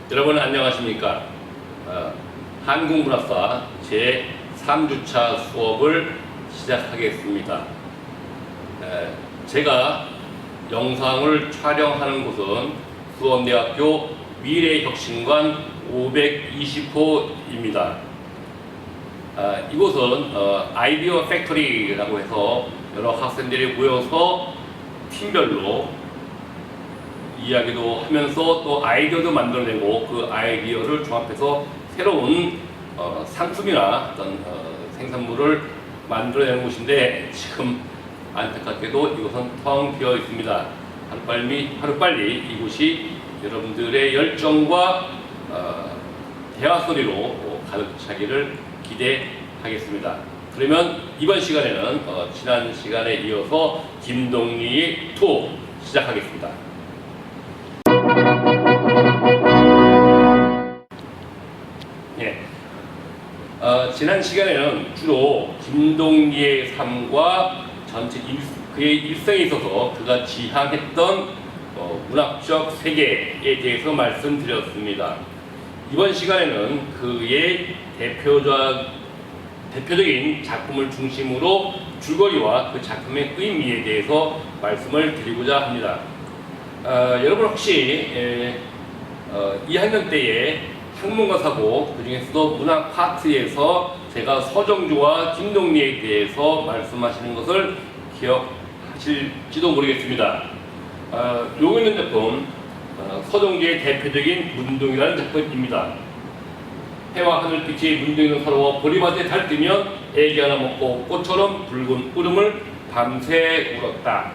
여러분 안녕하십니까? 한국문학사 제3주차 수업을 시작하겠습니다. 제가 영상을 촬영하는 곳은 수원대학교 미래혁신관 520호입니다. 이곳은 아이디어 팩토리라고 해서 여러 학생들이 모여서 팀별로 이야기도 하면서 또 아이디어도 만들어내고 그 아이디어를 종합해서 새로운 상품이나 어떤 생산물을 만들어내는 곳인데, 지금 안타깝게도 이곳은 텅 비어 있습니다. 하루빨리 이곳이 여러분들의 열정과 대화 소리로 가득 차기를 기대하겠습니다. 그러면 이번 시간에는 지난 시간에 이어서 김동리의 투 시작하겠습니다. 지난 시간에는 주로 김동리의 삶과 전체 그의 일생에 있어서 그가 지향했던 문학적 세계에 대해서 말씀드렸습니다. 이번 시간에는 그의 대표적인 작품을 중심으로 줄거리와 그 작품의 의미에 대해서 말씀을 드리고자 합니다. 여러분 혹시 2학년 때에 학문과사고, 그 중에서도 문학 파트에서 제가 서정주와 김동리에 대해서 말씀하시는 것을 기억하실지도 모르겠습니다. 여기 있는 작품, 서정주의 대표적인 문둥이라는 작품입니다. 해와 하늘빛이 문둥이는 서러워 보리밭에 달뜨면 애기 하나 먹고 꽃처럼 붉은 울음을 밤새 울었다.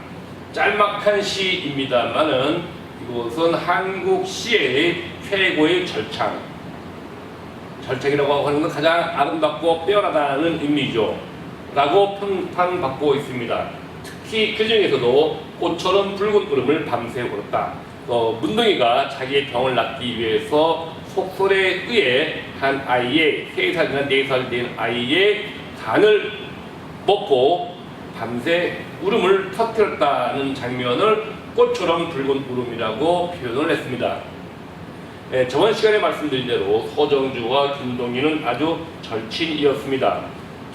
짤막한 시입니다만은 이것은 한국 시의 최고의 절창이라고 하는 건 가장 아름답고 빼어나다는 의미죠 라고 평판받고 있습니다. 특히 그 중에서도 꽃처럼 붉은 울음을 밤새 울었다. 문둥이가 자기의 병을 낫기 위해서 속설에 의해 한 아이의 3살이나 4살 된 아이의 간을 먹고 밤새 울음을 터뜨렸다는 장면을 꽃처럼 붉은 울음이라고 표현을 했습니다. 저번 시간에 말씀드린 대로 서정주와 김동리는 아주 절친이었습니다.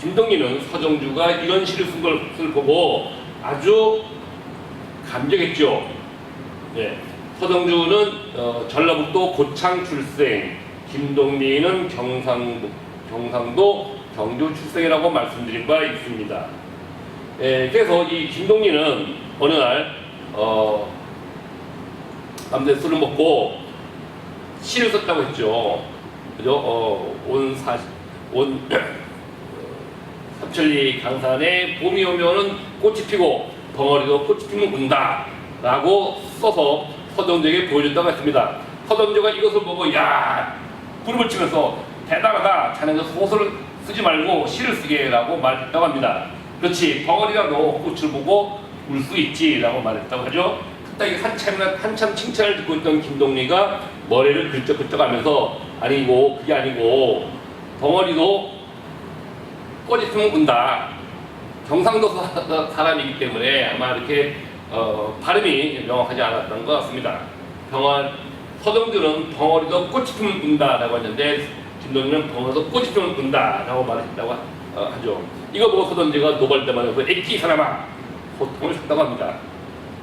김동리는 서정주가 이런 시를 쓴 것을 보고 아주 감격했죠. 서정주는 전라북도 고창 출생, 김동리는 경상도 경주 출생이라고 말씀드린 바 있습니다. 그래서 이 김동리는 어느 날 밤새 술을 먹고 시를 썼다고 했죠. 그죠? 온 삼천리 강산에 봄이 오면은 꽃이 피고 벙어리도 꽃이 피면 운다 라고 써서 서정주에게 보여준다고 했습니다. 서정주가 이것을 보고 부름을 치면서 대단하다, 자네는 소설을 쓰지 말고 시를 쓰게 라고 말했다고 합니다. 그렇지, 벙어리라도 꽃을 보고 울 수 있지 라고 말했다고 하죠. 한참 칭찬을 듣고 있던 김동리가 머리를 긁적긁적하면서 그게 아니고 벙어리도 꽃이 피면 운다. 경상도 사람이기 때문에 아마 이렇게 발음이 명확하지 않았던 것 같습니다. 서정주는 벙어리도 꽃이 피면 운다 라고 했는데, 김동리는 벙어리도 꽃이 피면 운다 라고 말했다고 하죠. 이거 보고 서정주가 노발대만해서 애끼 사람아 고통을 줬다고 합니다.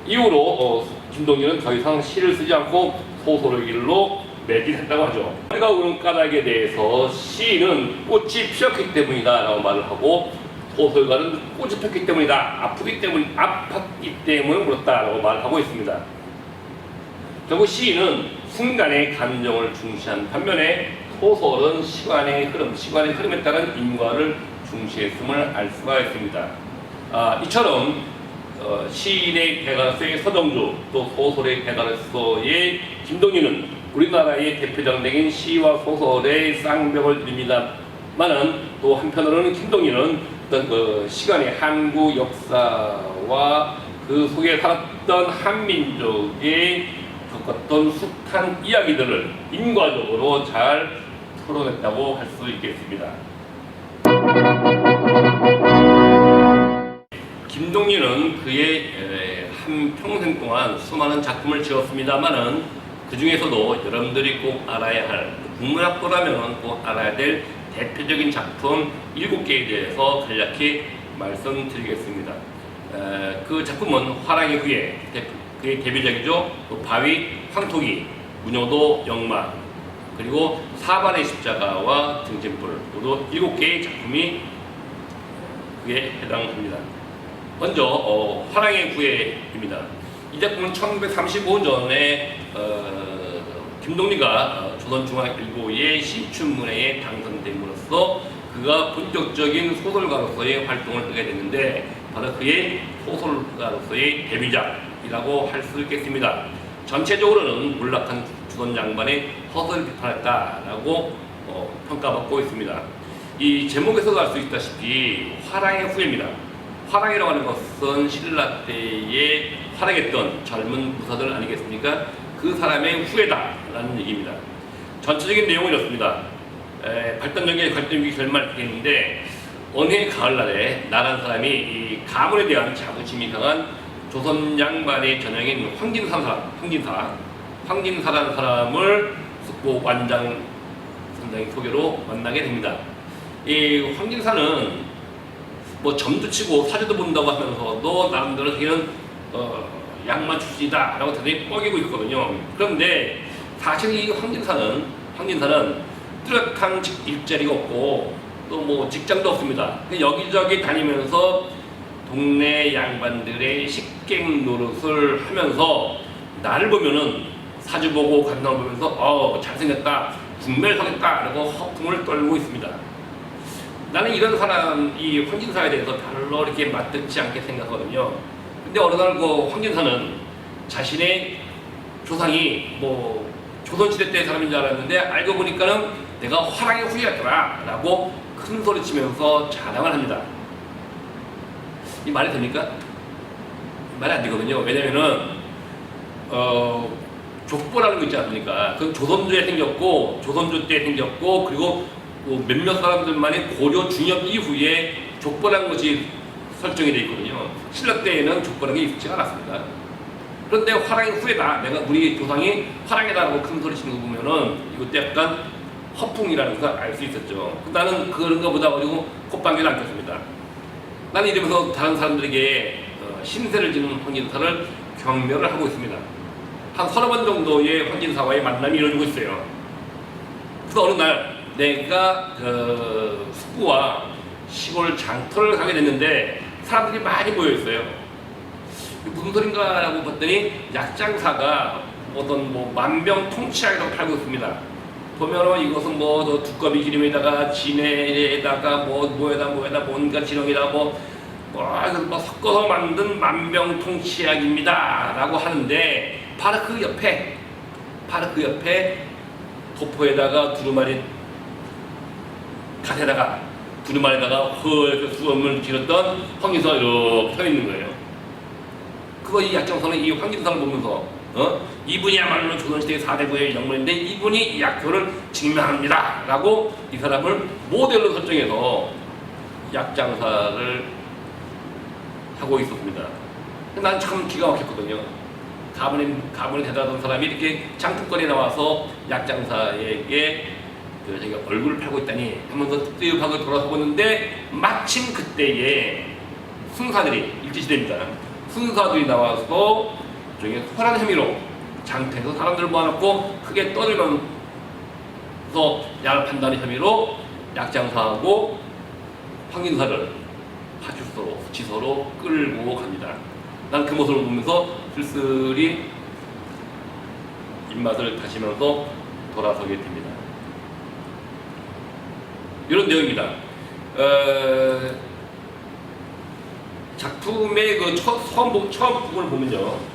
이후로 김동리는 더 이상 시를 쓰지 않고 소설의 길로 매진했다고 하죠. 해가 오는 까닭에 대해서 시인은 꽃이 피었기 때문이다 라고 말을 하고, 소설가는 꽃이 폈기 때문이다, 아팠기 때문에 울었다 라고 말을 하고 있습니다. 결국 시인은 순간의 감정을 중시한 반면에 소설은 시간의 흐름에 따른 인과를 중시했음을 알 수가 있습니다. 이처럼 시인의 대가로서의 서정주, 또 소설의 대가로서의 김동리는 우리나라의 대표적인 시와 소설의 쌍벽을 이룹니다만은, 또 한편으로는 김동리는 어떤 시간의 한국 역사와 그 속에 살았던 한민족의 겪었던 숱한 이야기들을 인과적으로 잘 풀어냈다고 할 수 있겠습니다. 김동리는 그의 한 평생 동안 수많은 작품을 지었습니다만은 그 중에서도 여러분들이 꼭 알아야 할, 국문학부라면 꼭 알아야 될 대표적인 작품 7개에 대해서 간략히 말씀드리겠습니다. 그 작품은 화랑의 후예, 그의 데뷔작이죠. 바위, 황토기, 문효도, 영마, 그리고 사반의 십자가와 등진불, 모두 7개의 작품이 그에 해당합니다. 먼저 화랑의 후예입니다. 이 작품은 1935년에 김동리가 조선중앙일보의 신춘문예에 당선됨으로써 그가 본격적인 소설가로서의 활동을 하게 됐는데 바로 그의 소설가로서의 데뷔작이라고 할 수 있겠습니다. 전체적으로는 몰락한 조선 양반의 허설을 비판했다라고 평가받고 있습니다. 이 제목에서도 알 수 있다시피 화랑의 후예입니다. 화랑이라고 하는 것은 신라 때에 활약했던 젊은 부사들 아니겠습니까? 그 사람의 후예다라는 얘기입니다. 전체적인 내용은 이렇습니다. 발전적인 결말했는데 어느 해 가을날에 나란 사람이 이 가문에 대한 자부심이 강한 조선 양반의 전형인 황진사라는 사람을 숙고 완장 선장의 소개로 만나게 됩니다. 이 황진사는 뭐 점도 치고 사주도 본다고 하면서도 나름대로 자기는 양만 출신이다 라고 대단히 뻐기고 있거든요. 그런데 사실 이 황진사는 뚜렷한 일자리가 없고 또 뭐 직장도 없습니다. 여기저기 다니면서 동네 양반들의 식객 노릇을 하면서 나를 보면은 사주 보고 관상 보면서 잘생겼다, 군매를 하겠다 라고 허풍을 떨고 있습니다. 나는 이런 사람, 이 황진사에 대해서 별로 이렇게 맞듣지 않게 생각하거든요. 근데 어느 날 그 황진사는 자신의 조상이 뭐 조선시대 때 사람인 줄 알았는데 알고 보니까는 내가 화랑의 후예였더라 라고 큰 소리 치면서 자랑을 합니다. 이 말이 됩니까? 말이 안 되거든요. 왜냐면은 족보라는 거 있지 않습니까? 그건 조선조에 생겼고 조선조 때 생겼고 그리고 몇몇 사람들만이 고려 중엽 이후에 족보라는 것이 설정이 되어 있거든요. 신라 때에는 족보라는 게 있지 않았습니다. 그런데 화랑의 후예다, 내가 우리 조상이 화랑이다라고 큰 소리 치는 거 보면은 이것도 약간 허풍이라는 걸 알 수 있었죠. 나는 그런 거보다 그리고 콧방귀를 안 꼈습니다. 나는 이러면서 다른 사람들에게 신세를 지는 황진사를 경멸을 하고 있습니다. 한 30번 정도의 황진사와의 만남이 이루어지고 있어요. 그래서 어느 날 내가 숙부와 시골 장터를 가게 됐는데 사람들이 많이 모여 있어요. 무슨 소린가 라고 봤더니 약장사가 어떤 뭐 만병통치약이라고 팔고 있습니다. 보면 이것은 뭐 저 두꺼비 기름에다가 진해에다가 뭐에다 뭔가 지렁이다 뭐 섞어서 만든 만병통치약입니다 라고 하는데 바로 그 옆에 도포에다가 두루마리에다가 헐 수염을 기렸던 황진사가 이렇게 서 있는 거예요. 그거 이 약정선은 이 황진사를 보면서 이분이야말로 조선시대의 4대부의 영문인데 이분이 이 약효를 증명합니다 라고 이 사람을 모델로 설정해서 약장사를 하고 있었습니다. 난 참 기가 막혔거든요. 가문이 대단한 사람이 이렇게 장특권에 나와서 약장사에게 자기가 얼굴을 팔고 있다니 하면서 뜨뜻하게 돌아서 보는데 마침 그때에 순사들이 일제시대입니다. 순사들이 나와서 저기 소란 혐의로 장터에서 사람들을 모아놓고 크게 떠들면서 약을 판다는 혐의로 약장사하고 황진사를 파출소로 지서로 끌고 갑니다. 난 그 모습을 보면서 쓸쓸히 입맛을 다시면서 돌아서게 됩니다. 이런 내용입니다. 작품의 그 처음 부분을 보면요.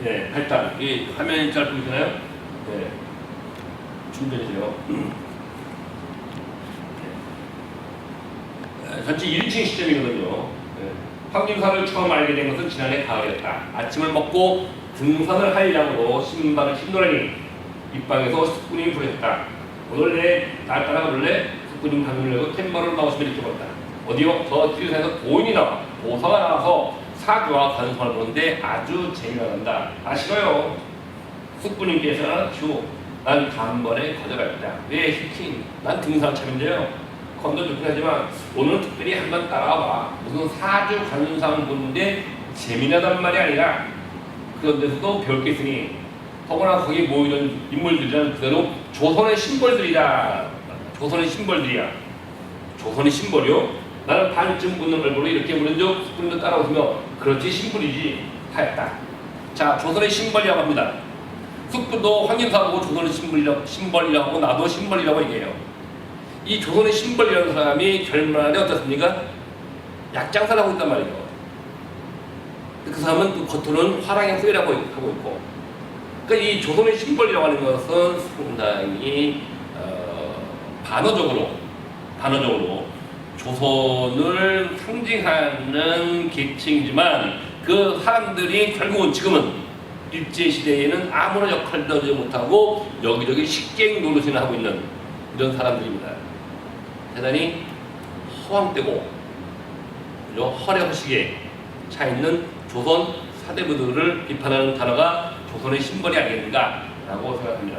네, 발단. 이 화면이 잘 보이시나요? 네. 준비해주세요. 전체 1층 시점이거든요. 네. 황진사를 처음 알게 된 것은 지난해 가을이었다. 아침을 먹고 등산을 하려고 신발을 신노라니 입방에서 숙부님이 부르셨다. 오늘 날 따라가 볼래? 숙부님 방문을 열고 툇마루를 나오시면 이렇게 봤다. 어디요? 저 뒤에서 보인이 나와. 보사가 나와서 사주와 관성을 보는데 아주 재미가 난다. 아 싫어요. 숙부님께서 난 단번에 거절하였다. 왜 시킨? 난 등산참인데요. 건도 좋긴 하지만 오늘 특별히 한번 따라와봐. 무슨 사주 관상 보는데 재미나단 말이 아니라 그런 데서도 배울 게 있으니 더구나 거기 모이는 인물들이란 그대로 조선의 심벌들이다. 조선의 심벌들이야. 조선의 심벌이요? 나는 반쯤 묻는 얼굴로 이렇게 물은 적 숙부님도 따라오시며 그렇지 심벌이지 하였다. 자, 조선의 심벌이라고 합니다. 숙부도 황인사하고 조선의 심벌이라고 하고 나도 심벌이라고 얘기해요. 이 조선의 심벌이라는 사람이 결말에 어떻습니까? 약장사를 하고 있단 말이죠. 그 사람은 또 겉으로는 화랑의 후예라고 하고 있고, 그러니까 이 조선의 심벌이라고 하는 것은 상당히 반어적으로 조선을 상징하는 계층이지만 그 사람들이 결국은 지금은 일제시대에는 아무런 역할도 하지 못하고 여기저기 식객 노릇이나 하고 있는 이런 사람들입니다. 대단히 허황되고 허례허식에 차있는 조선 사대부들을 비판하는 단어가 조선의 심벌이 아니겠는가라고 생각합니다.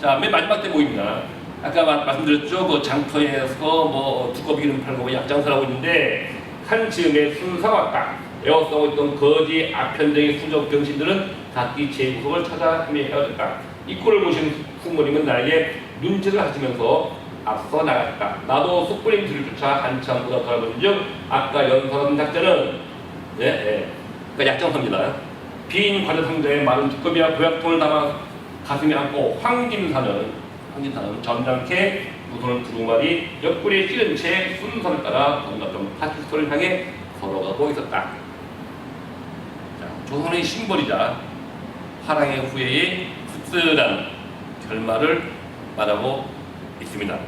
자, 맨 마지막 대목입니다. 아까 말씀드렸죠. 그 장터에서 뭐 두꺼비 기름 팔고 약장사를 하고 있는데 한 즈음에 순사가 왔다. 에워싸고 있던 거지 아편쟁이 수적 병신들은 각기 제 구석을 찾아 헤매어졌다. 이 꼴을 보신 숙부님은 나에게 눈짓을 하시면서 앞서 나갔다. 나도 숙부님 뒤를 쫓아 한참 보다 돌아보는 중 아까 연설한 작자는 그러니까 약장사입니다. 빈 과자 상자에 마른 두꺼비와 보약통을 담아 가슴에 안고 황진사는 점잖게 두 손을 두루마리 옆구리에 찌른 채 순서를 따라 건너편 파티스토를 향해 걸어가고 있었다. 자, 조선의 심벌이자 화랑의 후예의 씁쓸한 결말을 말하고 있습니다.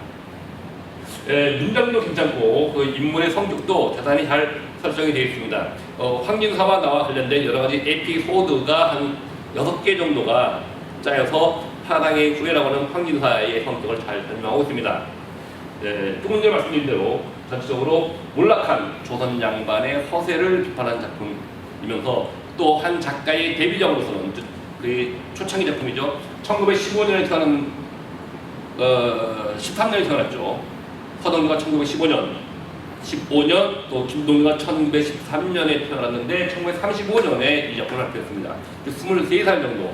문장도 괜찮고 그 인물의 성격도 대단히 잘 설정이 되어 있습니다. 황진사와 나와 관련된 여러 가지 에피소드가 한 6개 정도가 짜여서 화랑의 후예라고 하는 황진사의 성격을 잘 설명하고 있습니다. 조금 전에 말씀드린 대로 전체적으로 몰락한 조선 양반의 허세를 비판한 작품이면서 또 한 작가의 데뷔작으로서는 그 초창기 작품이죠. 1915년에 태어난 13년에 태어났죠. 서동주가 1915년 또 김동규가 1913년에 태어났는데 1935년에 이 작품을 발표했습니다. 23살 정도,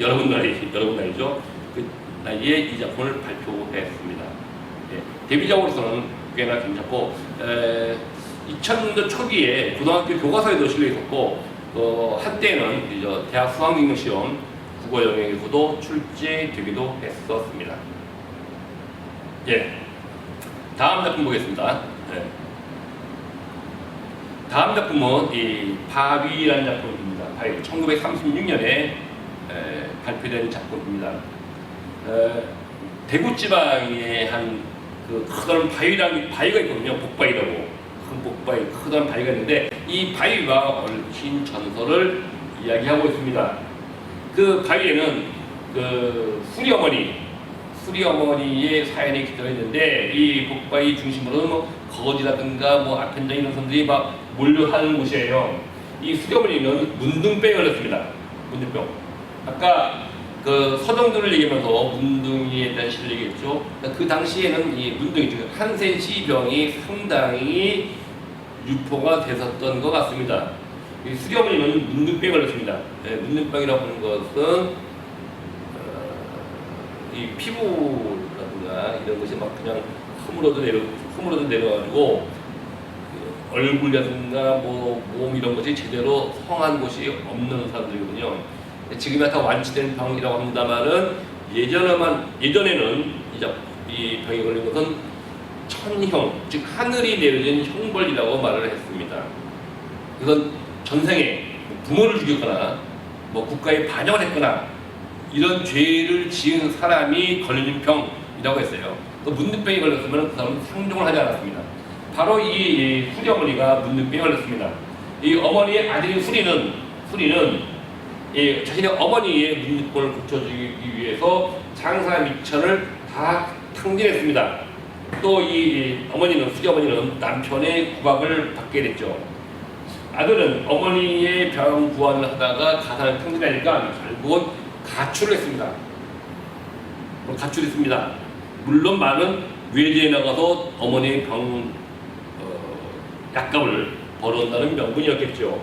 여러분 나이죠. 그 나이에 이 작품을 발표했습니다. 데뷔작으로서는 꽤나 괜찮고 2000년도 초기에 고등학교 교과서에도 실려 있었고 한때는 대학 수학능력시험 국어영역에서도 출제되기도 했었습니다. 다음 작품 보겠습니다. 다음 작품은 이 바위라는 작품입니다. 바위 1936년에 발표된 작품입니다. 대구 지방에 한 그 크던 바위가 있거든요. 복바위라고 큰 복바위 크던 바위가 있는데 이 바위와 얽힌 전설을 이야기하고 있습니다. 그 바위에는 그 수리어머니의 사연이 기록되어 있는데 이 복바위 중심으로는 뭐 거지라든가 뭐 아편장 이런 사람들이 막 몰려하는 곳이에요. 이 수리어머니는 문둥병에 걸렸습니다. 문둥병. 아까 그 서정들을 얘기하면서 문둥이에 대한 시를 얘기했죠. 그 당시에는 이 문둥이, 즉 한센시병이 상당히 유포가 됐었던 것 같습니다. 이 수리어머니는 문둥병에 걸렸습니다. 문둥병이라고 하는 것은 이 피부라든가 이런 것이 막 그냥 흐물어도 내려가지고 얼굴이라든가 뭐 몸 이런 것이 제대로 성한 곳이 없는 사람들이거든요. 지금은 다 완치된 병이라고 합니다만은 예전에는 이 병에 걸린 것은 천형, 즉 하늘이 내려진 형벌이라고 말을 했습니다. 이건 전생에 부모를 죽였거나 뭐 국가에 반역을 했거나 이런 죄를 지은 사람이 걸린 병이라고 했어요. 또 문둥병이 걸렸으면 그 사람은 상종을 하지 않았습니다. 바로 이 수리어머니가 문둥병에 걸렸습니다. 이 어머니의 아들인 수리는 자신의 어머니의 문둥병을 고쳐주기 위해서 장사 미천을 다 탕진했습니다. 또 이 수리어머니는 남편의 구박을 받게 됐죠. 아들은 어머니의 병 구안을 하다가 가산을 탕진하니까 결국은 가출을 했습니다. 가출했습니다. 물론 많은 외지에 나가서 어머니의 약값을 벌어온다는 명분이었겠죠.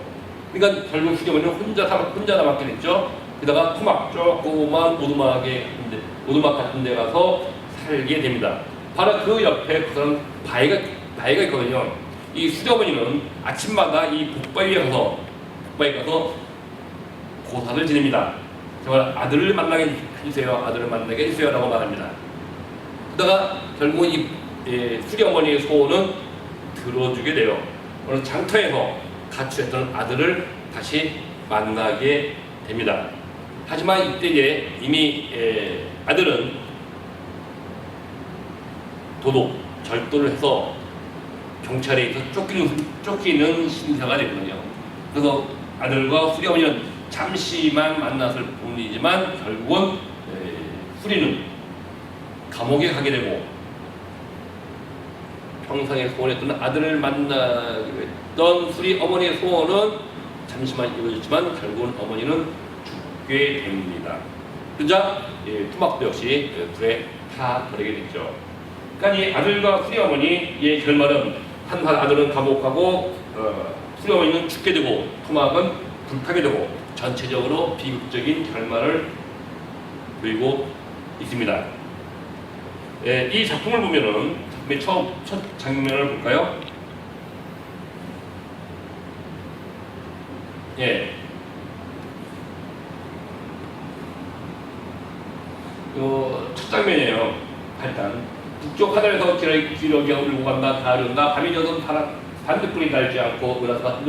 그러니까 결국 수경원은 혼자 남았게 됐죠. 게다가 토막 조그만 오두막 같은 데 가서 살게 됩니다. 바로 그 옆에 그런 바위가 있거든요. 이 수경원이는 아침마다 이 복바위에 가서 고사를 지냅니다. 정말 아들을 만나게 해주세요 라고 말합니다. 그러다가 결국 이 수경원이의 소원은 들어주게 돼요. 어느 장터에서 가출했던 아들을 다시 만나게 됩니다. 하지만 이때 이미 아들은 절도를 해서 경찰에 의해서 쫓기는 신세가 되거든요. 그래서 아들과 후리어머니는 잠시만 만났을 뿐이지만 결국은 후리는 감옥에 가게 되고 평생에 소원했던 아들을 만나기로 했던 후리 어머니의 소원은 잠시만 이루어졌지만 결국은 어머니는 죽게 됩니다. 그러자 토막도 역시 불에 타버리게 됐죠. 그러니까 이 아들과 후리 어머니의 결말은 한 아들은 감옥 가고 후리 어머니는 죽게 되고 토막은 불타게 되고 전체적으로 비극적인 결말을 보이고 있습니다. 이 작품을 보면은 첫 장면을 볼까요? 첫 장면이에요. 일단 북쪽 하늘에서 기러기가 울고 간다. 가을이 온다. 밤이 져도 반딧불이 달지 않고 은하수가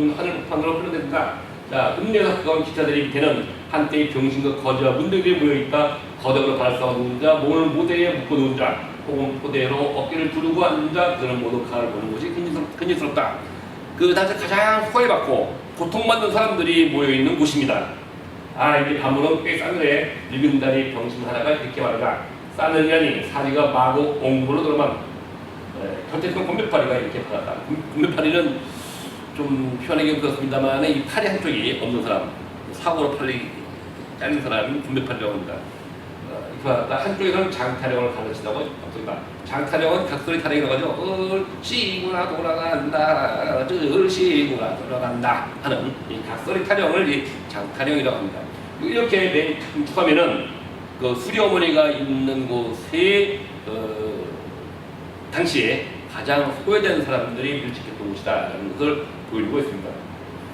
하늘로 흘러댄다. 자, 읍내에서 가까운 기차들이 밑에는 한때의 병신과 거지와 문들들이 모여있다. 거덕으로 발싸우는 자, 몸을 모대에 묶어놓은 자, 혹은 포대로 어깨를 두르고 앉는 자, 그들은 모두 가을 보는 것이 근심스럽다. 그 당시 가장 소외받고 고통받는 사람들이 모여있는 곳입니다. 이제 밤으로는 꽤 싸늘해. 늙은 다리 병신 하나가 이렇게 말하다. 싸늘하니 사리가 마구 옹골로 들어만 곁에 있던 곰배파리가 이렇게 받았다. 곰배파리는 좀 표현하기 그렇습니다만 이 팔이 한쪽이 없는 사람, 사고로 팔이 잘린 사람이 곰배파리라고 합니다. 한쪽에서는 장타령을 가르친다고 합니다. 장타령은 각소리 타령이라고 하죠. 을시구나 돌아간다, 을시구나 돌아간다 하는 이 각소리 타령을 이 장타령이라고 합니다. 이렇게 맨 축하면은 그 수리 어머니가 있는 곳에 당시에 가장 소외된 사람들이 밀집했던 곳이다라는 것을 보여주고 있습니다.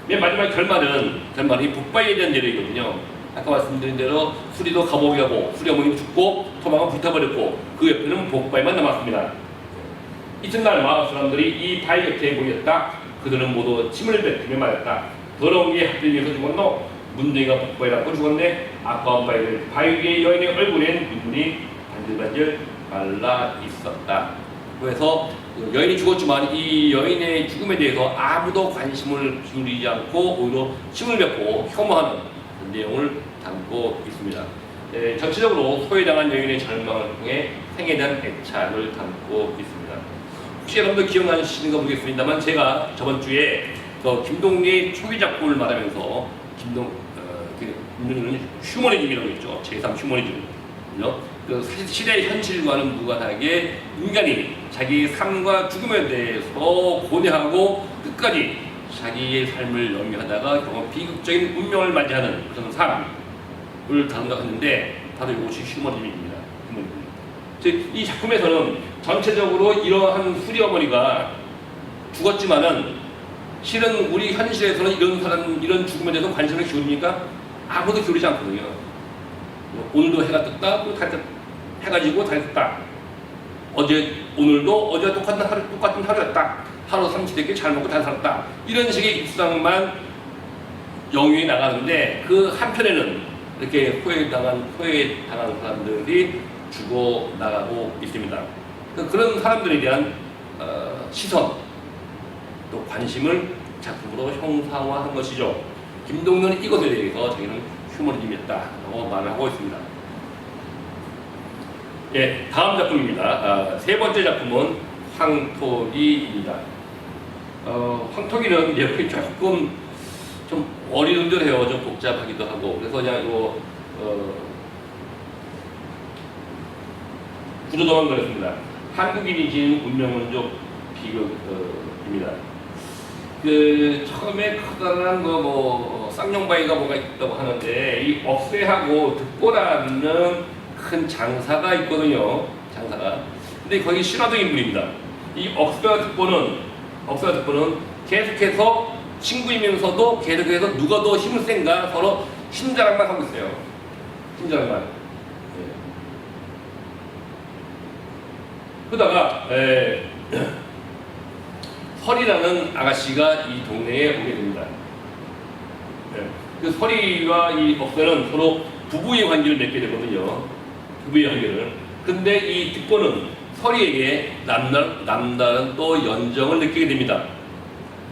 맨 마지막 결말이 북바위에 대한 내용이거든요. 아까 말씀드린 대로 수리도 감옥에 가고 수리 어머니 죽고 토막은 불타버렸고 그 옆에는 복바위만 남았습니다. 이튿날 마을 사람들이 이 바위 곁에 모였다. 그들은 모두 침을 뱉으며 말했다. 더러운 게 하필이면서 죽었노? 문둥이가 복바위라고 죽었네. 아까운 바위 위에 여인의 얼굴엔 눈물이 반질반질 말라 있었다. 그래서 여인이 죽었지만 이 여인의 죽음에 대해서 아무도 관심을 기울이지 않고 오히려 침을 뱉고 혐오하는 내용을 담고 있습니다. 전체적으로 소외당한 여인의 절망을 통해 생에 대한 애착을 담고 있습니다. 혹시 여러분들 기억나시는가 모르겠습니다만 제가 저번 주에 김동리의 초기 작품을 말하면서 김동리는 휴머니즘이라고 했죠. 제3 휴머니즘. 그 시대의 현실과는 무관하게 인간이 자기 삶과 죽음에 대해서 고뇌하고 끝까지 자기의 삶을 연기하다가 결국 비극적인 운명을 맞이하는 그런 삶을 다룬다고 바로 이것이 휴머니즘입니다. 이 작품에서는 전체적으로 이러한 수리 어머니가 죽었지만은 실은 우리 현실에서는 이런 죽음에 대해서 관심을 기울입니까? 아무도 기울이지 않거든요. 오늘도 해가 떴다, 또 해가 지고 달이 떴다. 오늘도 어제와 똑같은 하루였다. 하루 삼시세끼 잘 먹고 잘 살았다. 이런 식의 입수당만 영유에 나가는데 그 한편에는 이렇게 소외당한 사람들이 죽어나가고 있습니다. 그런 사람들에 대한 시선, 또 관심을 작품으로 형상화한 것이죠. 김동률은 이것에 대해서 자기는 휴머니즘이었다라고 말을 하고 있습니다. 다음 작품입니다. 세 번째 작품은 황토기입니다. 황토기는 내용이 조금 좀 어리둥절해요. 좀 복잡하기도 하고. 그래서 그냥 구조도만 그랬습니다. 한국인이 지은 운명론적 비극입니다. 처음에 커다란 쌍용바위가 뭐가 있다고 하는데, 이 억새하고 득보라는 큰 장사가 있거든요. 장사가. 근데 거기 신화적 인물입니다. 이 억새와 득보는 계속해서 친구이면서도 계속해서 누가 더 힘을 센가 서로 힘자랑만 하고 있어요. 힘자랑만. 그러다가 설이라는 아가씨가 이 동네에 오게 됩니다. 그 설이와 이 억새는 서로 부부의 관계를 맺게 되거든요. 부부의 관계를. 근데 이 득보는 설이에게 남다른 또 연정을 느끼게 됩니다.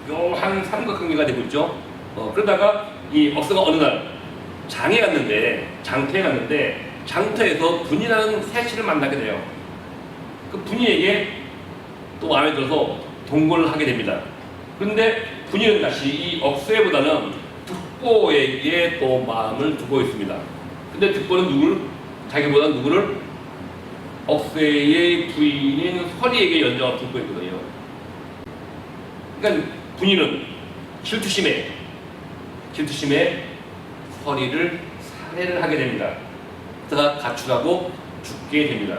묘한 삼각관계가 되고 있죠. 그러다가 이 억새가 어느 날 장터에 갔는데 장터에서 분이라는 새씨를 만나게 돼요. 그 분이에게 또 마음에 들어서 동거를 하게 됩니다. 그런데 분이는 다시 이 억새보다는 득보에게 또 마음을 두고 있습니다. 근데 득보는 자기보다 누구를? 억새의 부인인 설이에게 연정을 두고 있거든요. 그러니까 분이는 질투심에 설이를 살해를 하게 됩니다. 그러다가 가출하고 죽게 됩니다.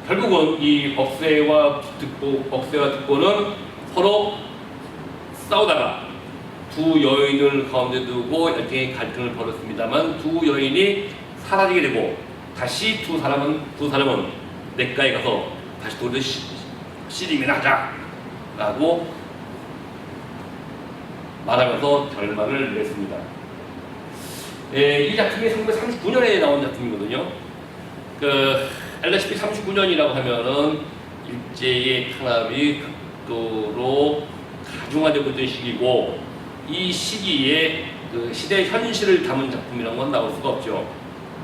결국은 이 억새와 득보는 서로 싸우다가 두 여인을 가운데 두고 일종의 갈등을 벌였습니다만, 두 여인이 사라지게 되고 다시 두 사람은 냇가에 가서 다시 돌을 씨름이나 하자라고 말하면서 결말을 냈습니다. 이 작품이 1939년에 나온 작품이거든요. 알다시피 39년이라고 하면은 일제의 탄압이 극도로 가중화되고 있던 시기고, 이 시기에 시대의 현실을 담은 작품이라는 건 나올 수가 없죠.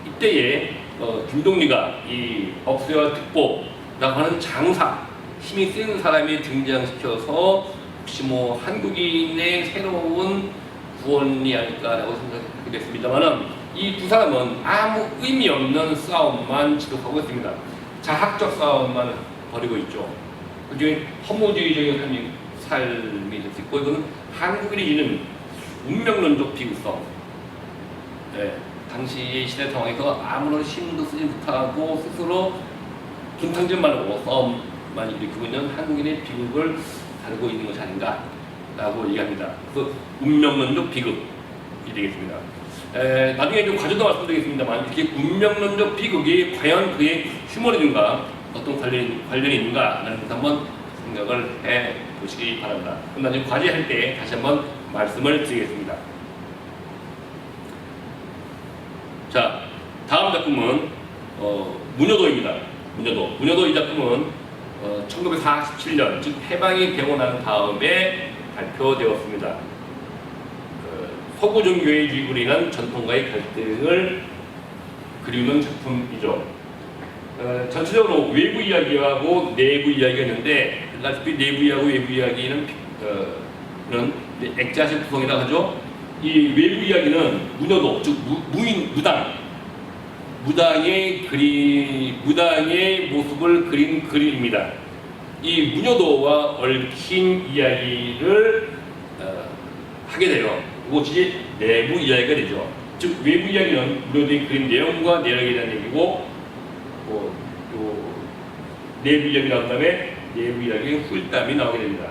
이때에 김동리가 이 억새와 득보라고 하는 장사, 힘이 센 사람이 등장시켜서 혹시 한국인의 새로운 구원이 아닐까라고 생각하게 됐습니다만은, 이 두 사람은 아무 의미 없는 싸움만 지속하고 있습니다. 자학적 싸움만 벌이고 있죠. 그중에 허무주의적인 삶이 될 수 있고, 이거는 한국인이 지는 운명론적 비극 싸움. 당시의 시대 상황에서 아무런 힘도 쓰지 못하고 스스로 분탕질만 하고 싸움만 일으키고 있는 한국인의 비극을 다루고 있는 것이 아닌가라고 얘기합니다. 그래서 운명론적 비극이 되겠습니다. 나중에 좀 과정도 말씀드리겠습니다만, 이렇게 운명론적 비극이 과연 그의 휴머니즘과 어떤 관련이 있는가라는 것을 한번 생각을 해보시기 바랍니다. 그럼 나중에 과제할 때 다시 한번 말씀을 드리겠습니다. 자, 다음 작품은 무녀도입니다. 무녀도 이 작품은 1947년, 즉 해방이 되고 난 다음에 발표되었습니다. 서구 종교의 유입으로 인한 전통과의 갈등을 그리는 작품이죠. 전체적으로 외부 이야기하고 내부 이야기가 있는데, 알다시피 내부 이야기하고 외부 이야기는 액자식 구성이라고 하죠. 이 외부 이야기는 무녀도, 즉 무당의 모습을 그린 그림입니다. 이 무녀도와 얽힌 이야기를 하게 돼요. 이것이 내부 이야기가 되죠. 즉 외부 이야기는 무녀도의 그림 내용과 내역에 대한 얘기고, 내부 이야기 나온 다음에 내부 이야기의 후일담이 나오게 됩니다.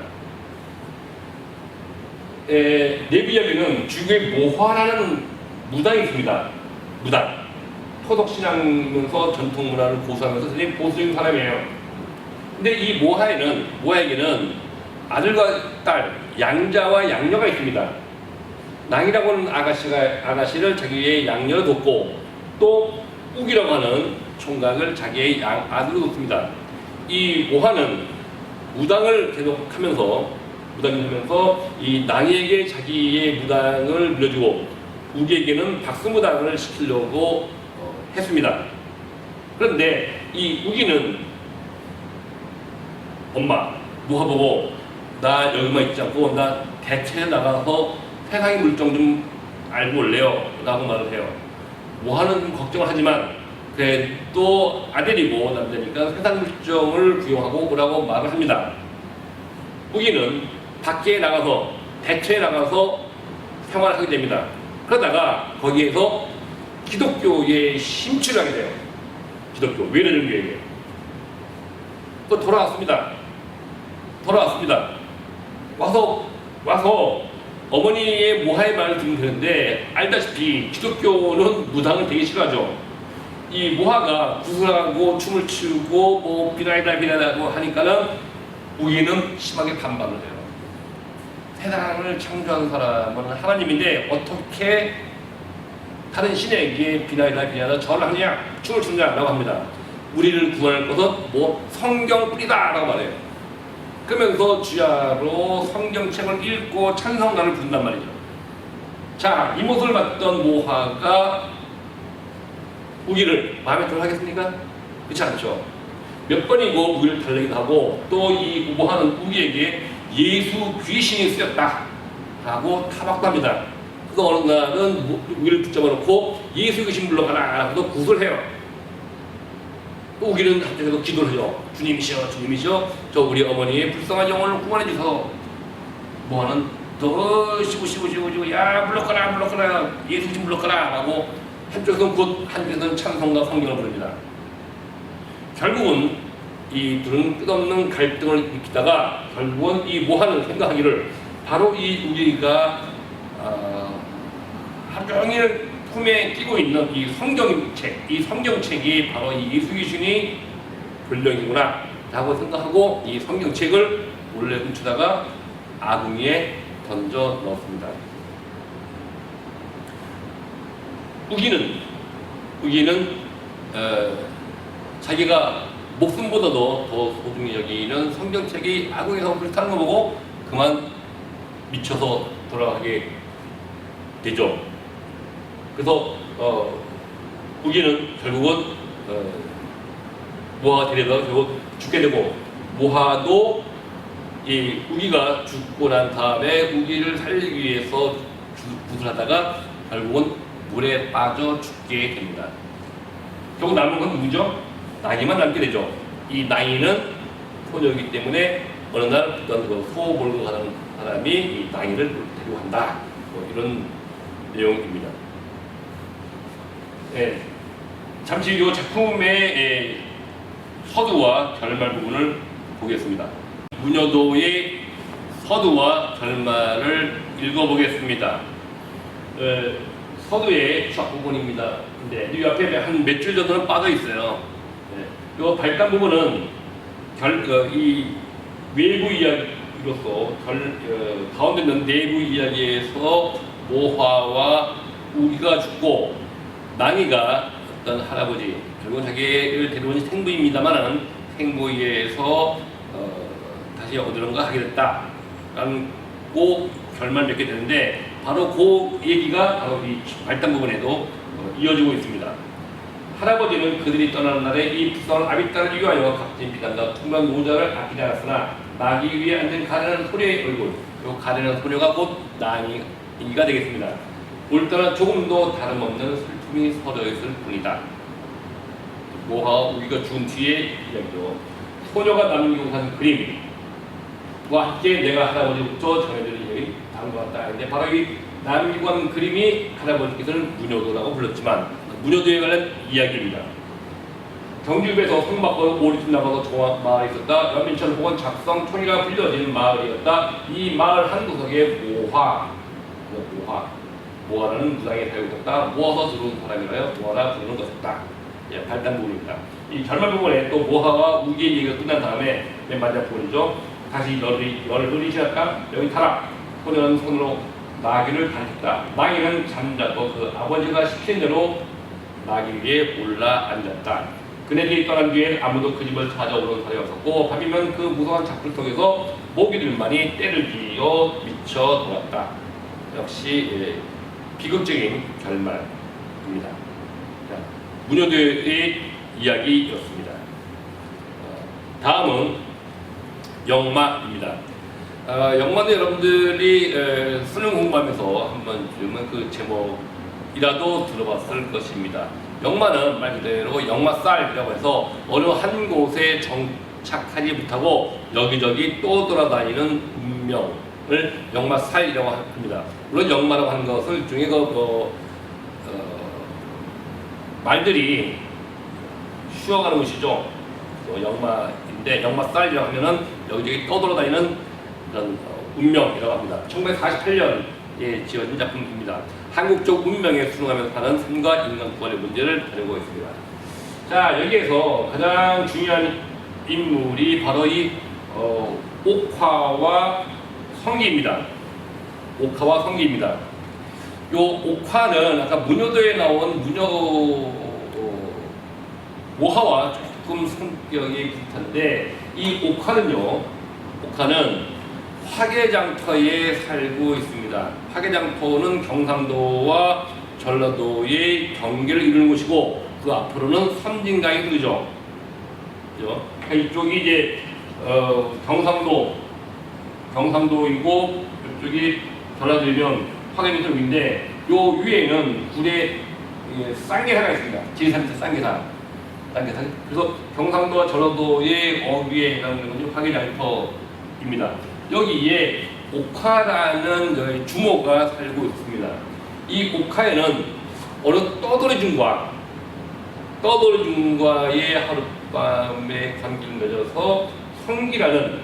내부 이야기는 중국의 모화라는 무당이 있습니다. 무당. 토속신앙이면서 전통문화를 고수하면서 굉장히 보수적인 사람이에요. 근데 이 모화에게는 아들과 딸, 양자와 양녀가 있습니다. 낭이라고 하는 아가씨를 자기의 양녀로 뒀고, 또 욱이라고 하는 총각을 자기의 아들로 뒀습니다. 이 모화는 무당을 계속하면서 이 낭에게 자기의 무당을 물려주고, 욱에게는 박수무당을 시키려고 했습니다. 그런데 이 욱이는 엄마, 모화 보고 나 여기만 있지 않고 나 대체에 나가서 세상의 물정 좀 알고 올래요 라고 말을 해요. 모하는 걱정을 하지만 그래도 아들이고 남자니까 세상 물정을 구용하고 오라고 말을 합니다. 우기는 밖에 나가서 대처에 나가서 생활을 하게 됩니다. 그러다가 거기에서 기독교에 심취를 하게 돼요. 기독교 외래종교에게. 또 돌아왔습니다. 와서 어머니의 모하의 말을 듣면 되는데, 알다시피 기독교는 무당을 되게 싫어하죠. 이 모하가 구슬하고 춤을 추고 뭐 비나이다고 하니까는 우기는 심하게 반발을 해요. 세상을 창조한 사람은 하나님인데 어떻게 다른 신에게 비나이다 절을 하느냐, 춤을 추느냐라고 합니다. 우리를 구원할 것은 뭐 성경뿐이다라고 말해요. 그러면서 주야로 성경책을 읽고 찬성가를 부른단 말이죠. 자, 이 모습을 봤던 모하가 우기를 마음에 들어 하겠습니까? 그렇지 않죠. 몇 번이고 우기를 달래기도 하고, 또 이 모하는 우기에게 예수 귀신이 쓰였다 하고 타박도 합니다. 그래서 어느 날은 우기를 붙잡아 놓고 예수 귀신 불러가라 하고 구슬해요. 또 우기는 한쪽에서 기도를 해요. 주님이시여 저 우리 어머니의 불쌍한 영혼을 구원해 주셔서. 모하는 더 시고 야 불러가라 예수 귀신 불러가라 하고 한쪽에서는 곧 한쪽에서는 찬송과 성경을 부릅니다. 결국은 이 둘은 끝없는 갈등을 일으키다가 결국은 이 모하는 생각하기를 바로 이 우리가 하루 종일 품에 끼고 있는 이 성경책이 바로 이 예수 귀신이 불령이구나 라고 생각하고 이 성경책을 몰래 훔치다가 아궁이에 던져 넣었습니다. 우기는 자기가 목숨보다도 더 소중히 여기는 성경책이 아궁이에서 불타는 거 보고 그만 미쳐서 돌아가게 되죠. 그래서 우기는 결국은 모하가 데려다가 결국 죽게 되고, 모하도 이 우기가 죽고 난 다음에 우기를 살리기 위해서 구슬하다가 결국은 물에 빠져 죽게 됩니다. 결국 남은 건 누구죠? 나귀만 남게 되죠. 이 나귀는 소녀이기 때문에 어느 날 어떤 소 몰고 가는 사람이 이 나귀를 데리고 간다. 뭐 이런 내용입니다. 예, 잠시 이 작품의 서두와 결말 부분을 보겠습니다. 문여도의 서두와 결말을 읽어보겠습니다. 서두의 첫 부분입니다. 근데 이 앞에 한 몇 줄 정도는 빠져 있어요. 이 발단 부분은 이 외부 이야기로서 가운데 있는 내부 이야기에서 모하와 우기가 죽고 낭이가 어떤 할아버지, 결국은 자기를 데려온 생부입니다만은 생부에서 다시 어디론가 하게 됐다라고 결말 맺게 되는데, 바로 그 얘기가 바로 이 발단 부분에도 이어지고 있습니다. 할아버지는 그들이 떠나는 날에 이 불쌍한 아비딸을 위하여 값진 비단과 풍부한 노자를 아끼지 않았으나 나귀 위에 앉은 가련한 소녀의 얼굴, 그 가련한 소녀가 곧 나귀가 되겠습니다. 올 때나 조금도 다름없는 슬픔이 서져 있을 뿐이다. 모하와 우기가 죽은 뒤의 이야기죠. 소녀가 남기고 산 그림과 함께 내가 할아버지부터 전해드린 얘기 다른 것 같다. 근데 바로 이 남기고 한 그림이 할아버지께서는 문여도라고 불렀지만 문여도에 관련 이야기입니다. 경주읍에서 성밖으로 오리집 나가서 저 마을에 있었다. 연민천 혹은 작성촌이라 불려진 마을이었다. 이 마을 한 구석에 모하라는 무당이 살고 있었다. 모아서 들어온 사람이라여 모하라 부르는 것이었다. 예, 발단 부분입니다. 이 결말 부분에 또 모하와 우기의 얘기가 끝난 다음에 맨 마지막 부분이죠. 다시 너를 돌리시랄까? 여기 타라. 소녀는 손으로 나귀를 가르쳤다. 나귀는 잠자고 그 아버지가 시킨 대로 나귀 위에 올라 앉았다. 그네들이 떠난 뒤엔 아무도 그 집을 찾아오는 사람이 없었고, 밤이면 그 무성한 작불 속에서 모기들만이 떼를 지어 미쳐 돌았다. 역시 비극적인 결말입니다. 자, 문여도의 이야기였습니다. 다음은 영마입니다. 영마는 여러분들이 수능 공부하면서 한 번쯤은 그 제목을 이라도 들어봤을 것입니다. 역마는 말 그대로 역마살이라고 해서 어느 한 곳에 정착하지 못하고 여기저기 또 돌아다니는 운명을 역마살이라고 합니다. 물론 역마라고 하는 것은 일종의 말들이 쉬어가는 것이죠. 역마인데 역마살이라고 하면은 여기저기 떠돌아다니는 그런 운명이라고 합니다. 1948년에 지어진 작품입니다. 한국적 운명에 순응하면서 사는 삶과 인간 구원의 문제를 다루고 있습니다. 자, 여기에서 가장 중요한 인물이 바로 이 옥화와 성기입니다. 옥화와 성기입니다. 요 옥화는 아까 문효도에 나온 모하와 조금 성격이 비슷한데, 이 옥화는 화개장터에 살고 있습니다. 화개장터는 경상도와 전라도의 경계를 이루는 곳이고, 그 앞으로는 섬진강이 흐르죠. 그죠? 이쪽이 이제 경상도이고 이쪽이 전라도이면 화개장터인데, 요 위에는 굴에 쌍계사가 있습니다. 지리산 밑에 쌍계사. 그래서 경상도와 전라도의 어귀에 해당하는 것이 화개장터입니다. 여기에 옥화라는 주모가 살고 있습니다. 이 옥화에는 어느 떠돌이중과의 하룻밤에 관계를 맺어서 성기라는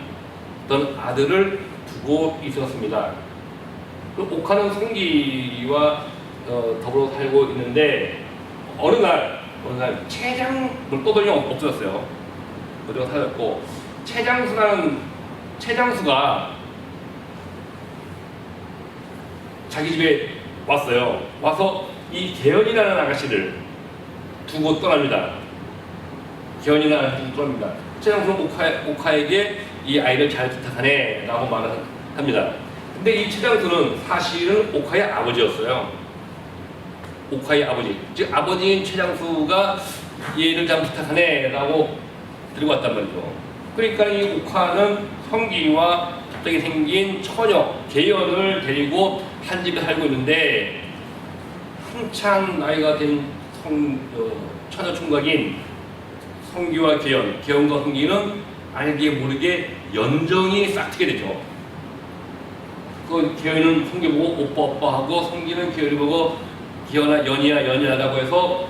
어떤 아들을 두고 있었습니다. 옥화는 성기와 더불어 살고 있는데, 어느 날 떠돌이가 없어졌어요. 어디가 사라졌고, 최장수가 자기 집에 왔어요. 와서 이 개연이라는 아가씨를 두고 떠납니다. 최장수는 옥화에게 이 아이를 잘 부탁하네 라고 말을 합니다. 근데 이 최장수는 사실은 옥화의 아버지였어요. 옥화의 아버지, 즉 아버지인 최장수가 얘를 잘 부탁하네 라고 들고 왔단 말이죠. 그러니까 이 옥화는 성기와 갑자기 생긴 처녀 개연을 데리고 한 집에 살고 있는데, 한창 나이가 된 처녀 총각인 성기와 개연과 성기는 알게 모르게 연정이 싹트게 되죠. 그 개연은 성기 보고 오빠 하고, 성기는 개연이 보고 연이야라고 해서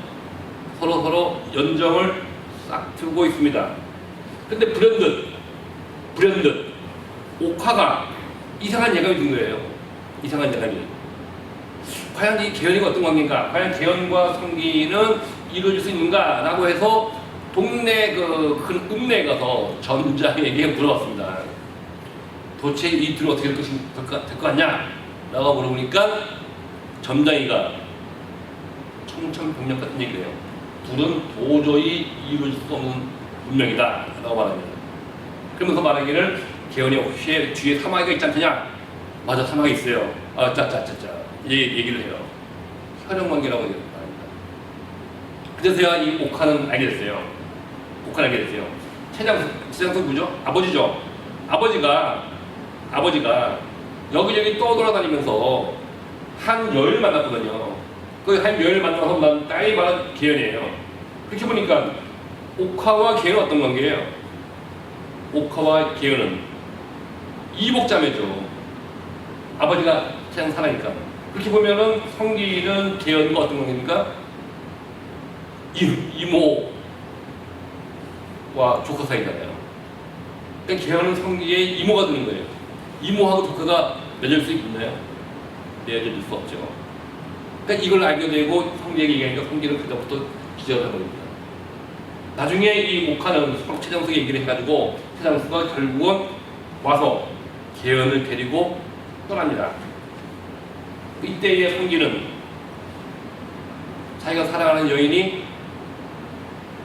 서로 연정을 싹트고 있습니다. 근데 불현듯 옥화가 이상한 예감이 든 거예요. 이상한 예감이. 과연 이 개연이가 어떤 관계인가? 과연 개연과 성기는 이루어질 수 있는가? 라고 해서 동네 큰 읍내에 가서 점장에게 물어봤습니다. 도대체 이 둘이 어떻게 될 것 같냐? 라고 물어보니까 점장이가 청천벽력 같은 얘기를 해요. 둘은 도저히 이루어질 수 없는 운명이다 라고 말합니다. 그러면서 말하기를, 개연이 혹시 뒤에 사마귀가 있지 않느냐? 맞아, 사마귀 있어요. 얘기를 해요. 혈연관계라고 말합니다. 그래서야 이 옥화는 알게 됐어요. 최장수 누구죠? 아버지죠. 아버지가 여기저기 떠돌아다니면서 한 여인을 만났거든요. 그 한 여인을 만나서 난 딸이 말한 개연이에요. 그렇게 보니까 옥화와 개연은 어떤 관계예요? 옥화와 개연은 이복자매죠. 아버지가 그냥 살아니까. 그렇게 보면은 성기는 개연과 어떤 관계입니까? 이모와 조카 사이잖아요. 그러니까 개연은 성기의 이모가 되는 거예요. 이모하고 조카가 맺을 수 있나요? 맺을 수 없죠. 그러니까 이걸 알게 되고 성기에게 얘기하니까 성기는 그때부터 기절을 해버립니다. 나중에 이 옥화는 최장수에게 얘기를 해가지고 최장수가 결국은 와서 개연을 데리고 떠납니다. 이때의 성기는 자기가 사랑하는 여인이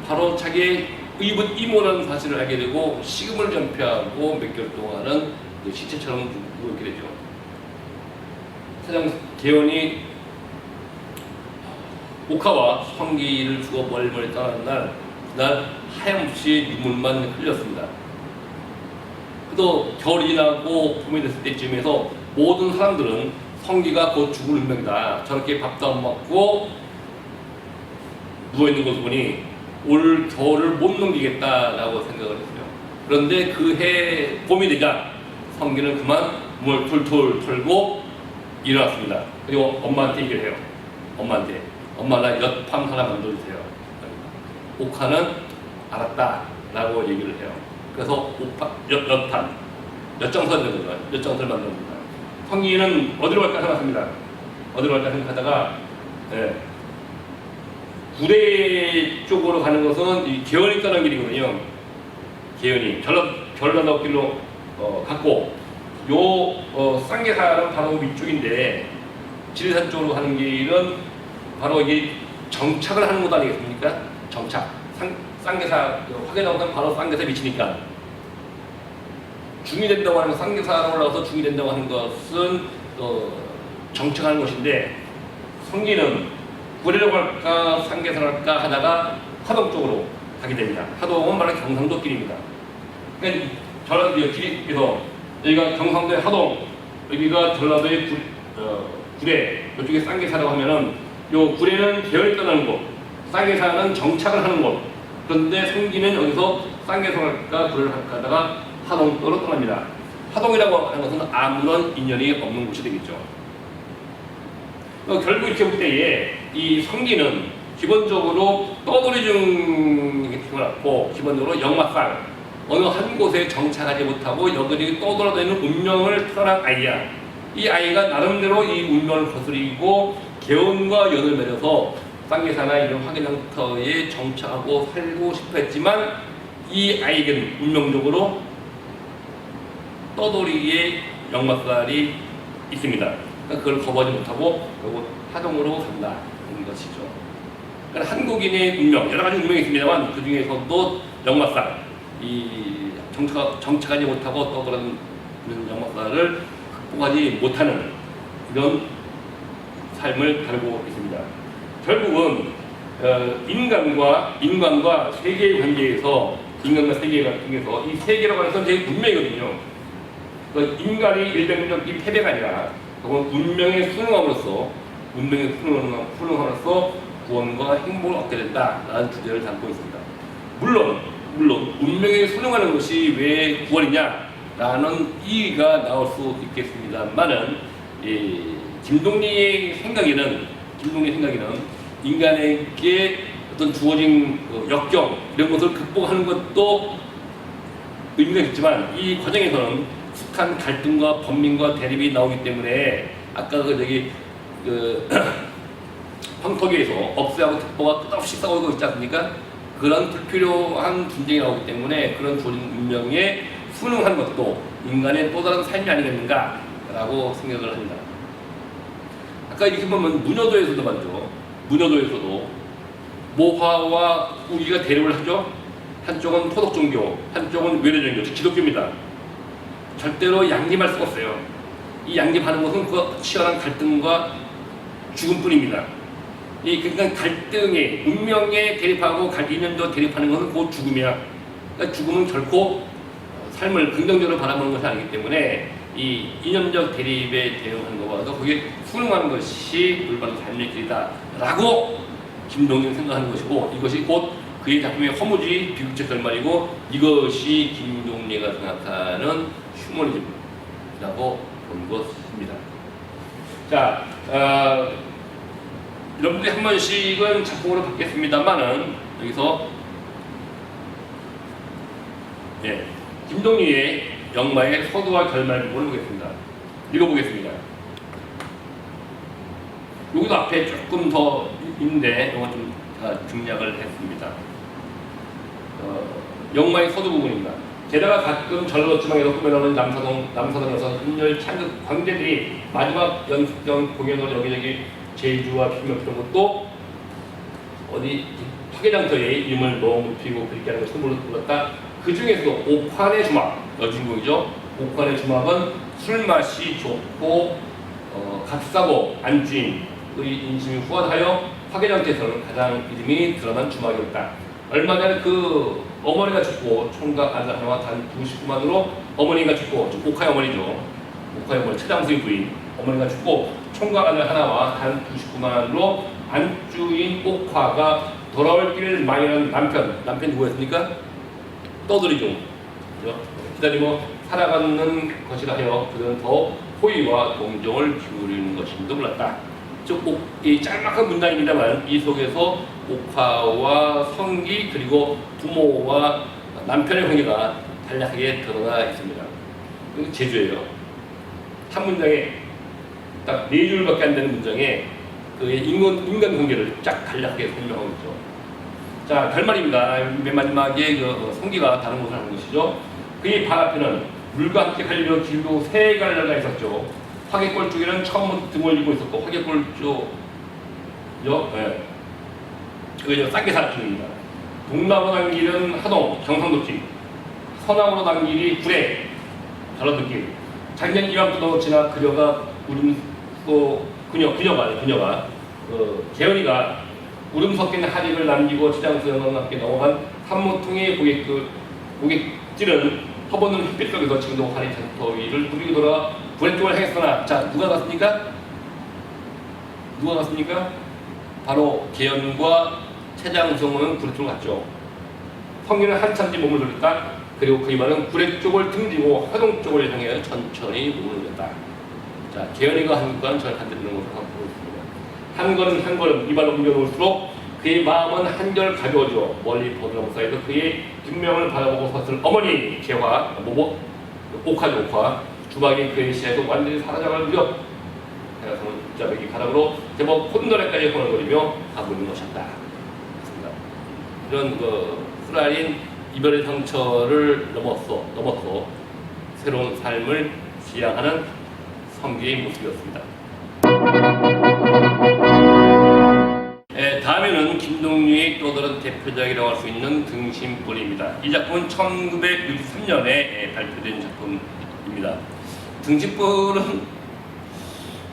바로 자기의 의붓 이모라는 사실을 알게 되고 식음을 전폐하고 몇 개월 동안은 시체처럼 누워 있게 되죠. 개연이 옥화와 성기를 두고 멀리 떠나는 그날 하염없이 눈물만 흘렸습니다. 또 겨울이 지나고 봄이 됐을 때쯤에서 모든 사람들은 성기가 곧 죽을 운명이다. 저렇게 밥도 안 먹고 누워있는 것을 보니 올 겨울을 못 넘기겠다라고 생각을 했어요. 그런데 그 해 봄이 되자 성기는 그만 몸을 툴툴 털고 일어났습니다. 그리고 엄마한테 얘기를 해요. 엄마한테 엄마 나 엿팜 하나 만들어주세요. 옥화는 알았다라고 얘기를 해요. 그래서 엿팜 엿장설을 만듭니다. 엿장설을 만듭니다. 성기는 어디로 갈까 생각합니다. 어디로 갈까 생각하다가 구례 쪽으로 가는 것은 이 계원이 떠난 길이거든요. 계원이 전라도 길로 갔고 요 쌍계사는 바로 위쪽인데 지리산 쪽으로 가는 길은 바로 이게 정착을 하는 곳 아니겠습니까? 정착. 쌍계사 화계장은 바로 쌍계사 위치니까 중이 된다고 하는 쌍계사로 올라가서 중이 된다고 하는 것은 정착하는 것인데 성기는 구례로 갈까 쌍계사로 갈까 하다가 하동 쪽으로 가게 됩니다. 하동은 바로 경상도 길입니다. 그러니까 전라도 길에서 여기가 경상도의 하동, 여기가 전라도의 구례, 이쪽에 쌍계사라고 하면은 요 구례는 계열이 떠나는 곳, 쌍계사는 정착을 하는 곳. 그런데 성기는 여기서 쌍계사 갈까 구례를 갈까 하다가 하동 쪽으로 떠납니다. 하동이라고 하는 것은 아무런 인연이 없는 곳이 되겠죠. 결국 이렇게 볼 때에 이 성기는 기본적으로 떠돌이 중에 태어났고 기본적으로 역마살 어느 한 곳에 정착하지 못하고 여기저기 떠돌아다니는 운명을 태어난 아이야. 이 아이가 나름대로 이 운명을 거스리고 개운과 연을 맺어서 쌍계사나 이런 화계장터에 정착하고 살고 싶어 했지만 이 아이에게는 운명적으로 떠돌이의 역마살이 있습니다. 그러니까 그걸 거부하지 못하고 결국 하동으로 간다는 것이죠. 그러니까 한국인의 운명, 여러 가지 운명이 있습니다만 그 중에서도 역마살, 이 정착하지 못하고 떠돌아다니는 역마살을 극복하지 못하는 이런 삶을 다루고 있습니다. 결국은 인간과 세계의 관계에서 인간과 세계의 관계에서 이 세계라고 하는 것은 제 운명이거든요. 그러니까 인간이 일반적 이 패배가 아니라 운명에 순응함으로써 구원과 행복을 얻게 된다라는 주제를 담고 있습니다. 물론 운명에 순응하는 것이 왜 구원이냐라는 이의가 나올 수 있겠습니다만은 김동리의 생각에는 인간에게 어떤 주어진 역경 이런 것을 극복하는 것도 의미가 있지만 이 과정에서는 숱한 갈등과 번민과 대립이 나오기 때문에 아까 황토기에서 억새하고 특보가 끝없이 싸우고 있지 않습니까? 그런 불필요한 분쟁이 나오기 때문에 그런 주어진 운명에 순응하는 것도 인간의 또 다른 삶이 아니겠는가 라고 생각을 합니다. 아까 이렇게 보면 문여도에서도 말이죠. 문여도에서도 모화와 우기가 대립을 하죠. 한쪽은 토독종교, 한쪽은 외래종교, 즉 기독교입니다. 절대로 양립할 수가 없어요. 이 양립하는 것은 그 치열한 갈등과 죽음뿐입니다. 그러니까 갈등에 운명에 대립하고 인연도 대립하는 것은 곧 죽음이야. 그러니까 죽음은 결코 삶을 긍정적으로 바라보는 것이 아니기 때문에 이 인연적 대립에 대응하는 것과 거기에 순응하는 것이 올바른 삶의 길이다라고 김동리는 생각하는 것이고 이것이 곧 그의 작품의 허무주의 비극적 결말이고 이것이 김동리가 생각하는 휴머니즘이라고 본 것입니다. 자, 여러분들이 한 번씩은 작품으로 받겠습니다만은 여기서 김동리의 영마의 서두와 결말 부분을 보겠습니다. 읽어보겠습니다. 여기도 앞에 조금 더 있는데 이거 좀 중략을 했습니다. 영마의 서두 부분입니다. 게다가 가끔 전라도 지방에서 꾸며나오는 남사동에서 인열 창극 광대들이 마지막 연습경 공연을 여기저기 제주와 피면했던 것도 어디 화계장터에 이름을 높이고 그렇게 하는 걸 선물로 불렀다. 그 중에서도 옥환의 주막, 여주인공이죠. 옥환의 주막은 술맛이 좋고 값싸고 안주인의 인심이 후원하여 화계장터에서는 가장 이름이 드러난 주막이었다. 얼마 전에 그 어머니가 죽고 총각 아들 하나와 단 9식구만으로 어머니가 죽고 옥화의 어머니죠. 옥화의 어머니 최장수의 부인 어머니가 죽고 총각 아들 하나와 단 99만으로 안주인 옥화가 돌아올 길을 망하는 남편 누구였습니까? 떠들이죠. 기다리며 살아가는 것이라 하여 그들은 더 호의와 동정을 기울이는 것인지도 몰랐다. 이 짤막한 문장입니다만 이 속에서 옥화와 성기 그리고 부모와 남편의 관계가 간략하게 드러나 있습니다. 이건 제주예요. 한 문장에 딱 4줄밖에 안 되는 문장에 그 인간 관계를 쫙 간략하게 설명하고 있죠. 자, 결말입니다. 맨 마지막에 그 성기가 다른 곳을 하는 것이죠. 그의 발 앞에는 물과 함께 갈려 길도 3갈래가 있었죠. 화개골 쪽에는 처음부터 등을 이고 있었고, 화개골 쪽, 그게 쌍계사 쪽입니다. 동남으로 난 길은 하동, 경상도 길, 서남으로 난 길이 구례, 전라도 길. 작년 이맘때도 지나 그녀가 재현이가 울음 섞인 하직을 남기고 지장수영과 함께 넘어간 산모통의 고객질은 허보는 햇빛 속에서 지금도 화리 장터 위를 누비고 돌아 구례 쪽을 향했으나, 자, 누가 갔습니까? 바로 계연과 최장수영은 구례 쪽으로 갔죠. 성기는 한참 뒤 몸을 돌렸다. 그리고 그 이마는 구례 쪽을 등지고 하동 쪽을 향해 천천히 몸을 올렸다. 자, 계연이가 한 것과는 전혀 반대되는 것을 갖고 있습니다. 한 걸음 한 걸음 이발로 옮겨놓을수록 그의 마음은 한결 가벼워져 멀리 보드라무 사이에서 그의 뒷면을 바라보고 섰을 어머니 개화, 옥화, 주박이 그의 시야에서 완전히 사라져갈 무렵 해가서는 붙잡기 바람으로 제법 콧노래까지 호너거리며 가고 있는 것이었다. 이런 쓰라린 이별의 상처를 넘어서 새로운 삶을 지향하는 성기의 모습이었습니다. 다음에는 김동률의 또 다른 대표작이라고 할 수 있는 등신불입니다. 이 작품은 1963년에 발표된 작품입니다. 등신불은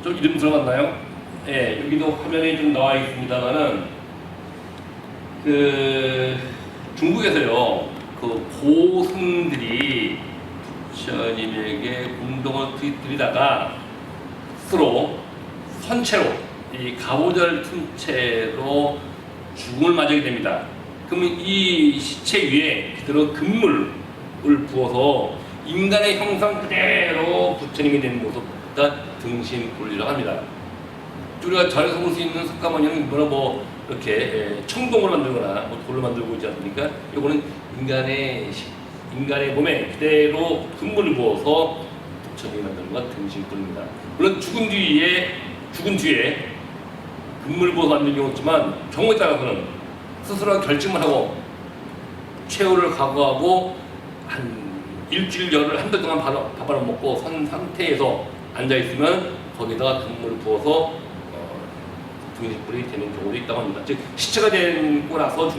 좀 이름 들어봤나요? 여기도 화면에 좀 나와 있습니다만은 중국에서요, 고승들이 부처님에게 운동을 들이다가 스스로 선체로 이 가보절 틈채로 죽음을 맞게 됩니다. 그러면 이 시체 위에 그대로 금물을 부어서 인간의 형상 그대로 부처님이 된 모습과 등신불이라고 합니다. 우리가 절에서 볼 수 있는 석가모니는 이렇게 청동으로 만들거나 돌로 만들고 있지 않습니까? 이거는 인간의 몸에 그대로 금물을 부어서 부처님이 만드는 건 등신불입니다. 물론 죽은 뒤에 금물을 부어서 만든 경우 있지만 경우에 따라서는 스스로 결심을 하고 최후를 각오하고 한 일주일 열흘 한 달 동안 밥을 안 먹고 선 상태에서 앉아 있으면 거기다가 금물을 부어서 등신불이 되는 경우도 있다고 합니다. 즉 시체가 되고 나서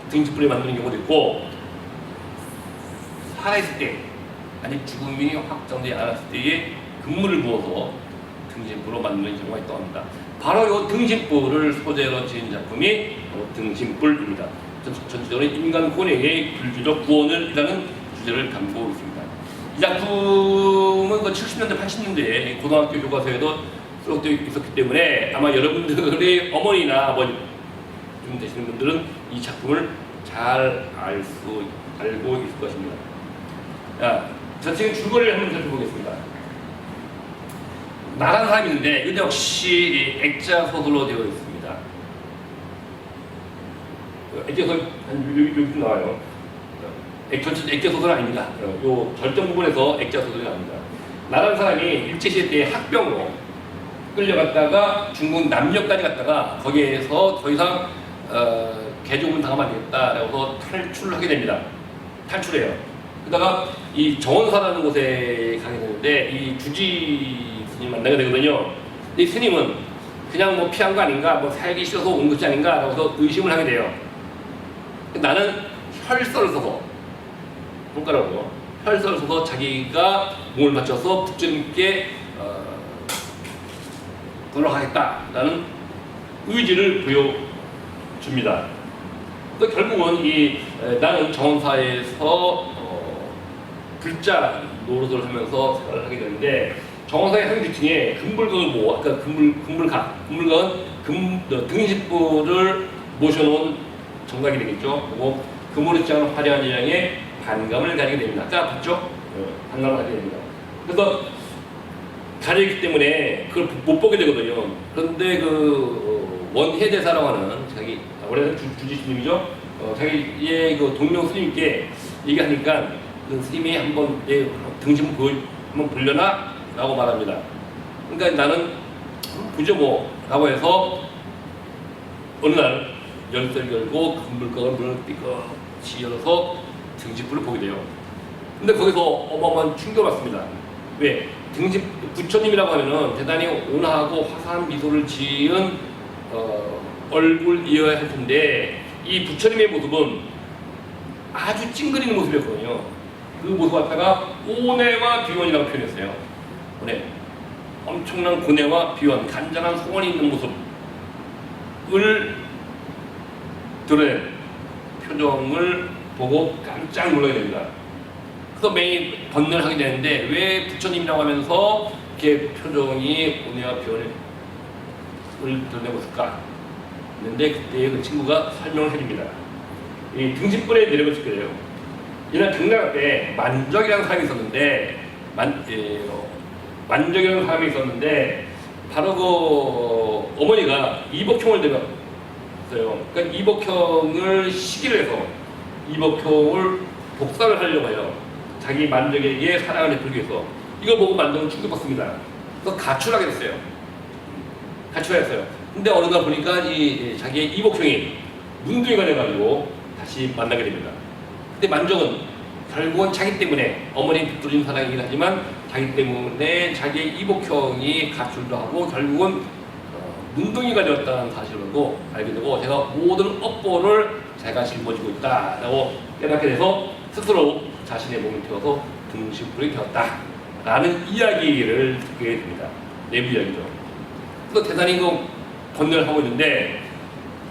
등신불이 만드는 경우도 있고, 살아있을 때 아직 죽음이 확정되지 않았을 때에 금물을 부어서 등신불로 만드는 경우가 있다고 합니다. 바로 이 등신불을 소재로 지은 작품이 등신불입니다. 전체적으로 인간 혼액의 불교적 구원을이라는 주제를 담고 있습니다. 이 작품은 70년대, 80년대에 고등학교 교과서에도 수록되어 있었기 때문에 아마 여러분들의 어머니나 아버지 좀 되시는 분들은 이 작품을 잘 알고 있을 것입니다. 자, 지금 줄거리를 한번 살펴보겠습니다. 나라는 사람이 있는데 이것도 역시 액자 소설로 되어 있습니다. 액자 소설 여기 나와요. 액자 소설은 아닙니다. 요 결정 부분에서 액자 소설이 나옵니다. 나라는 사람이 일제시대 때 학병으로 끌려갔다가 중국 남녘까지 갔다가 거기에서 더 이상 개종을 당하면 안 되겠다라고 탈출을 하게 됩니다. 탈출해요. 그러다가 이 정원사라는 곳에 가게 되는데 이 주지 스님 만나게 되거든요. 이 스님은 그냥 피한 거 아닌가, 살기 싫어서 온 것이 아닌가 라고 의심을 하게 돼요. 나는 혈서를 써서, 손가락으로 혈서를 써서 자기가 몸을 바쳐서 부처님께 돌아가겠다라는 의지를 보여줍니다. 결국은 나는 정원사에서 글자 노릇을 하면서 생활을 하게 되는데, 정원사의 한 규칙에 금불각을 모아, 그러니까 금불각은 등신불을 모셔놓은 정각이 되겠죠. 그리고 금으로 찌하는 화려한 인양에 반감을 가지게 됩니다. 자, 봤죠? 반감을 가지게 됩니다. 그래서 가려있기 때문에 그걸 못 보게 되거든요. 그런데 그 원해대사라고 하는 자기 원래는 주지 스님이죠. 자기의 그 동명 스님께 얘기하니까 그 스님이 한번 내 등신 한번 보려나? 라고 말합니다. 그러니까 나는 보죠 뭐 라고 해서 어느 날 열쇠를 열고 금불각을 문을 삐끗이 열어서 등신불을 보게 돼요. 근데 거기서 어마어마한 충격을 받습니다. 왜? 부처님이라고 하면은 대단히 온화하고 화사한 미소를 지은 얼굴이어야 할 텐데 이 부처님의 모습은 아주 찡그리는 모습이었거든요. 그 모습 갖다가 고뇌와 비원이라고 표현했어요. 고뇌. 엄청난 고뇌와 비원, 간절한 소원이 있는 모습을 드러낸 표정을 보고 깜짝 놀라게 됩니다. 그래서 매일 번뇌를 하게 되는데 왜 부처님이라고 하면서 이렇게 표정이 고뇌와 비원을 드러내고 있을까? 근데 그때 그 친구가 설명을 해줍니다. 이 등신불에 내려고 싶게 돼요. 이날 경락 때 만적이라는 사람이 있었는데 만적이라는 사람이 있었는데 바로 그 어머니가 이복형을 데려왔어요. 그러니까 이복형을 시기를 해서 이복형을 복사를 하려고 해요. 자기 만적에게 사랑을 베풀기 위해서. 이걸 보고 만적은 충격받습니다. 그래서 가출하게 됐어요. 가출했어요. 근데 어느 날 보니까 이 자기의 이복형이 문둥이가 돼가지고 다시 만나게 됩니다. 근데 만적은 결국은 자기 때문에 어머니 빗두린 사랑이긴 하지만 자기 때문에 자기의 이복형이 가출도 하고 결국은 문둥이가 되었다는 사실로도 알게 되고 제가 모든 업보를 제가 짊어지고 있다라고 깨닫게 돼서 스스로 자신의 몸을 태워서 등신불이 되었다라는 이야기를 듣게 됩니다. 내부 이야기죠. 그래서 대단히 그 번뇌를 하고 있는데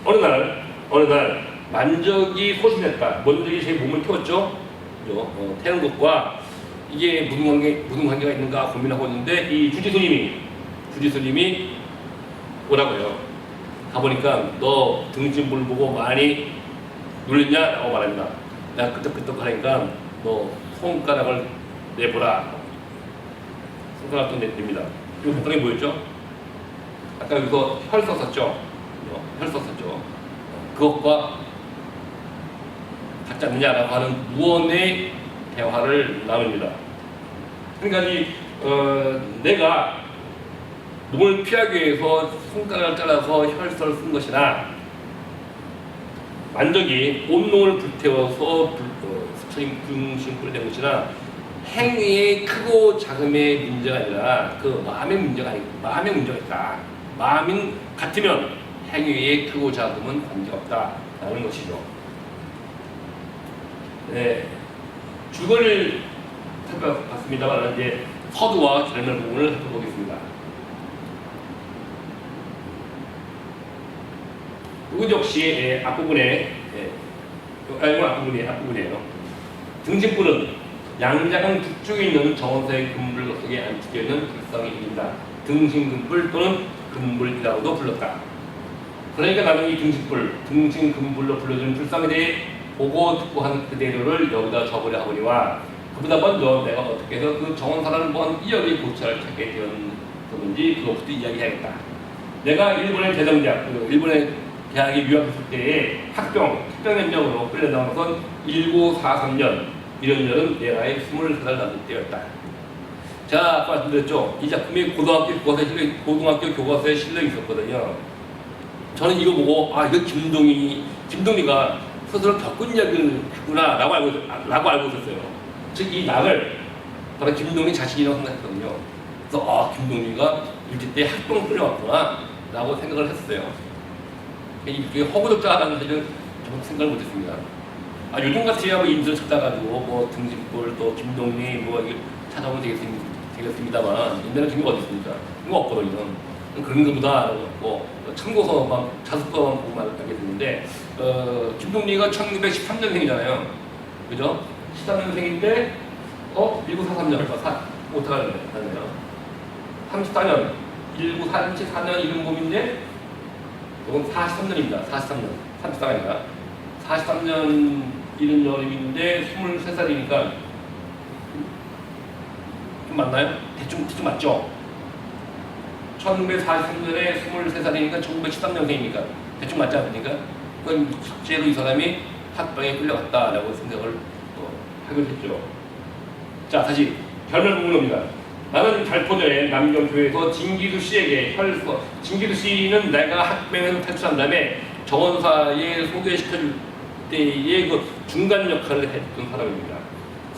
어느 날 만적이 소심했다. 만적이 제 몸을 태웠죠. 태우는 것과 이게 무슨 관계가 있는가 고민하고 있는데 이 주지스님이 뭐라고 해요. 가보니까 너 등신불 보고 많이 놀랬냐? 라고 말합니다. 내가 끄떡끄떡 하니까 너 손가락을 내보라. 손가락도 냅니다. 이거 목각이 뭐였죠? 아까 여기서 혈 썼었죠? 그것과 같지 않느냐라고 하는 무언의 대화를 나눕니다. 그러니까 내가 몸을 피하기 위해서 손가락을 잘라서 혈서를 쓴 것이나 만적이 온몸을 불태워서 스쳐인 등신불이 된 것이나 행위의 크고 작음의 문제가 아니라 그 마음의 문제가 아니고 마음의 문제가 있다. 마음이 같으면 행위의 크고 작음은 관계없다라는 것이죠. 네, 주거를 살펴봤습니다만 이제 서두와 결말 부분을 살펴보겠습니다. 이것 역시 앞부분에 앞부분이에요. 등신불은 양장은 북쪽에 있는 정원사의 금불 속에 안치되어 있는 불상의 일입니다. 등신금불 또는 금불이라고도 불렀다. 그러니까 나는 이 등신금불로 불러주는 불상에 대해 보고 듣고 한 그대로를 여기다 적으려 하거니와 그보다 먼저 내가 어떻게 해서 그 정원사라는 먼 이역의 고찰을 찾게 되었는지 그것부터 이야기해야겠다. 내가 일본의 대정대학, 일본의 대학에 유학했을 때에 학병 현장으로 끌려나온 건 1943년 이런 년은 내 나이 23살 남을 때였다. 제가 아까 말씀드렸죠. 이 작품이 고등학교 교과서에 실려 있었거든요. 저는 이거 보고 이거 김동희가 스스로 겪은 이야기를 했구나 라고 알고 있었어요. 즉 이 낙을 바로 김동희 자신이라고 생각했거든요. 그래서 김동희가 일제 때 학병 끌려왔구나 라고 생각을 했어요. 이게 허구적자라는 사실은 저도 생각을 못했습니다. 요즘 같으면 인들 찾아가지고 뭐 등신불 또 김동희 뭐 이게 찾아보면 되겠습니다만 옛날에 그런 게 어디 있습니까? 그런 거 없거든요. 그런 거보다 뭐 참고서만 자습서만 보고 알게 됐는데 김동리가 1913년생이잖아요. 그죠? 13년생인데 1943년 어떡하네요. 34년, 1934년 이른봄인데 이건 43년입니다. 43년, 34가 아니라 43년 이른 여름인데 23살이니까 좀 맞나요? 대충 맞죠? 1943년에 23살이니까 1913년생이니까 대충 맞지 않습니까? 그건 실제로 이 사람이 팟빵에 끌려갔다라고 생각을 하기로 했죠. 자, 다시 결말 부분입니다. 나는 달포녀의 남경교에서 진기수 씨에게 혈서, 진기수 씨는 내가 학병에서 탈출한 다음에 정원사에 소개시켜줄 때의 그 중간 역할을 했던 사람입니다.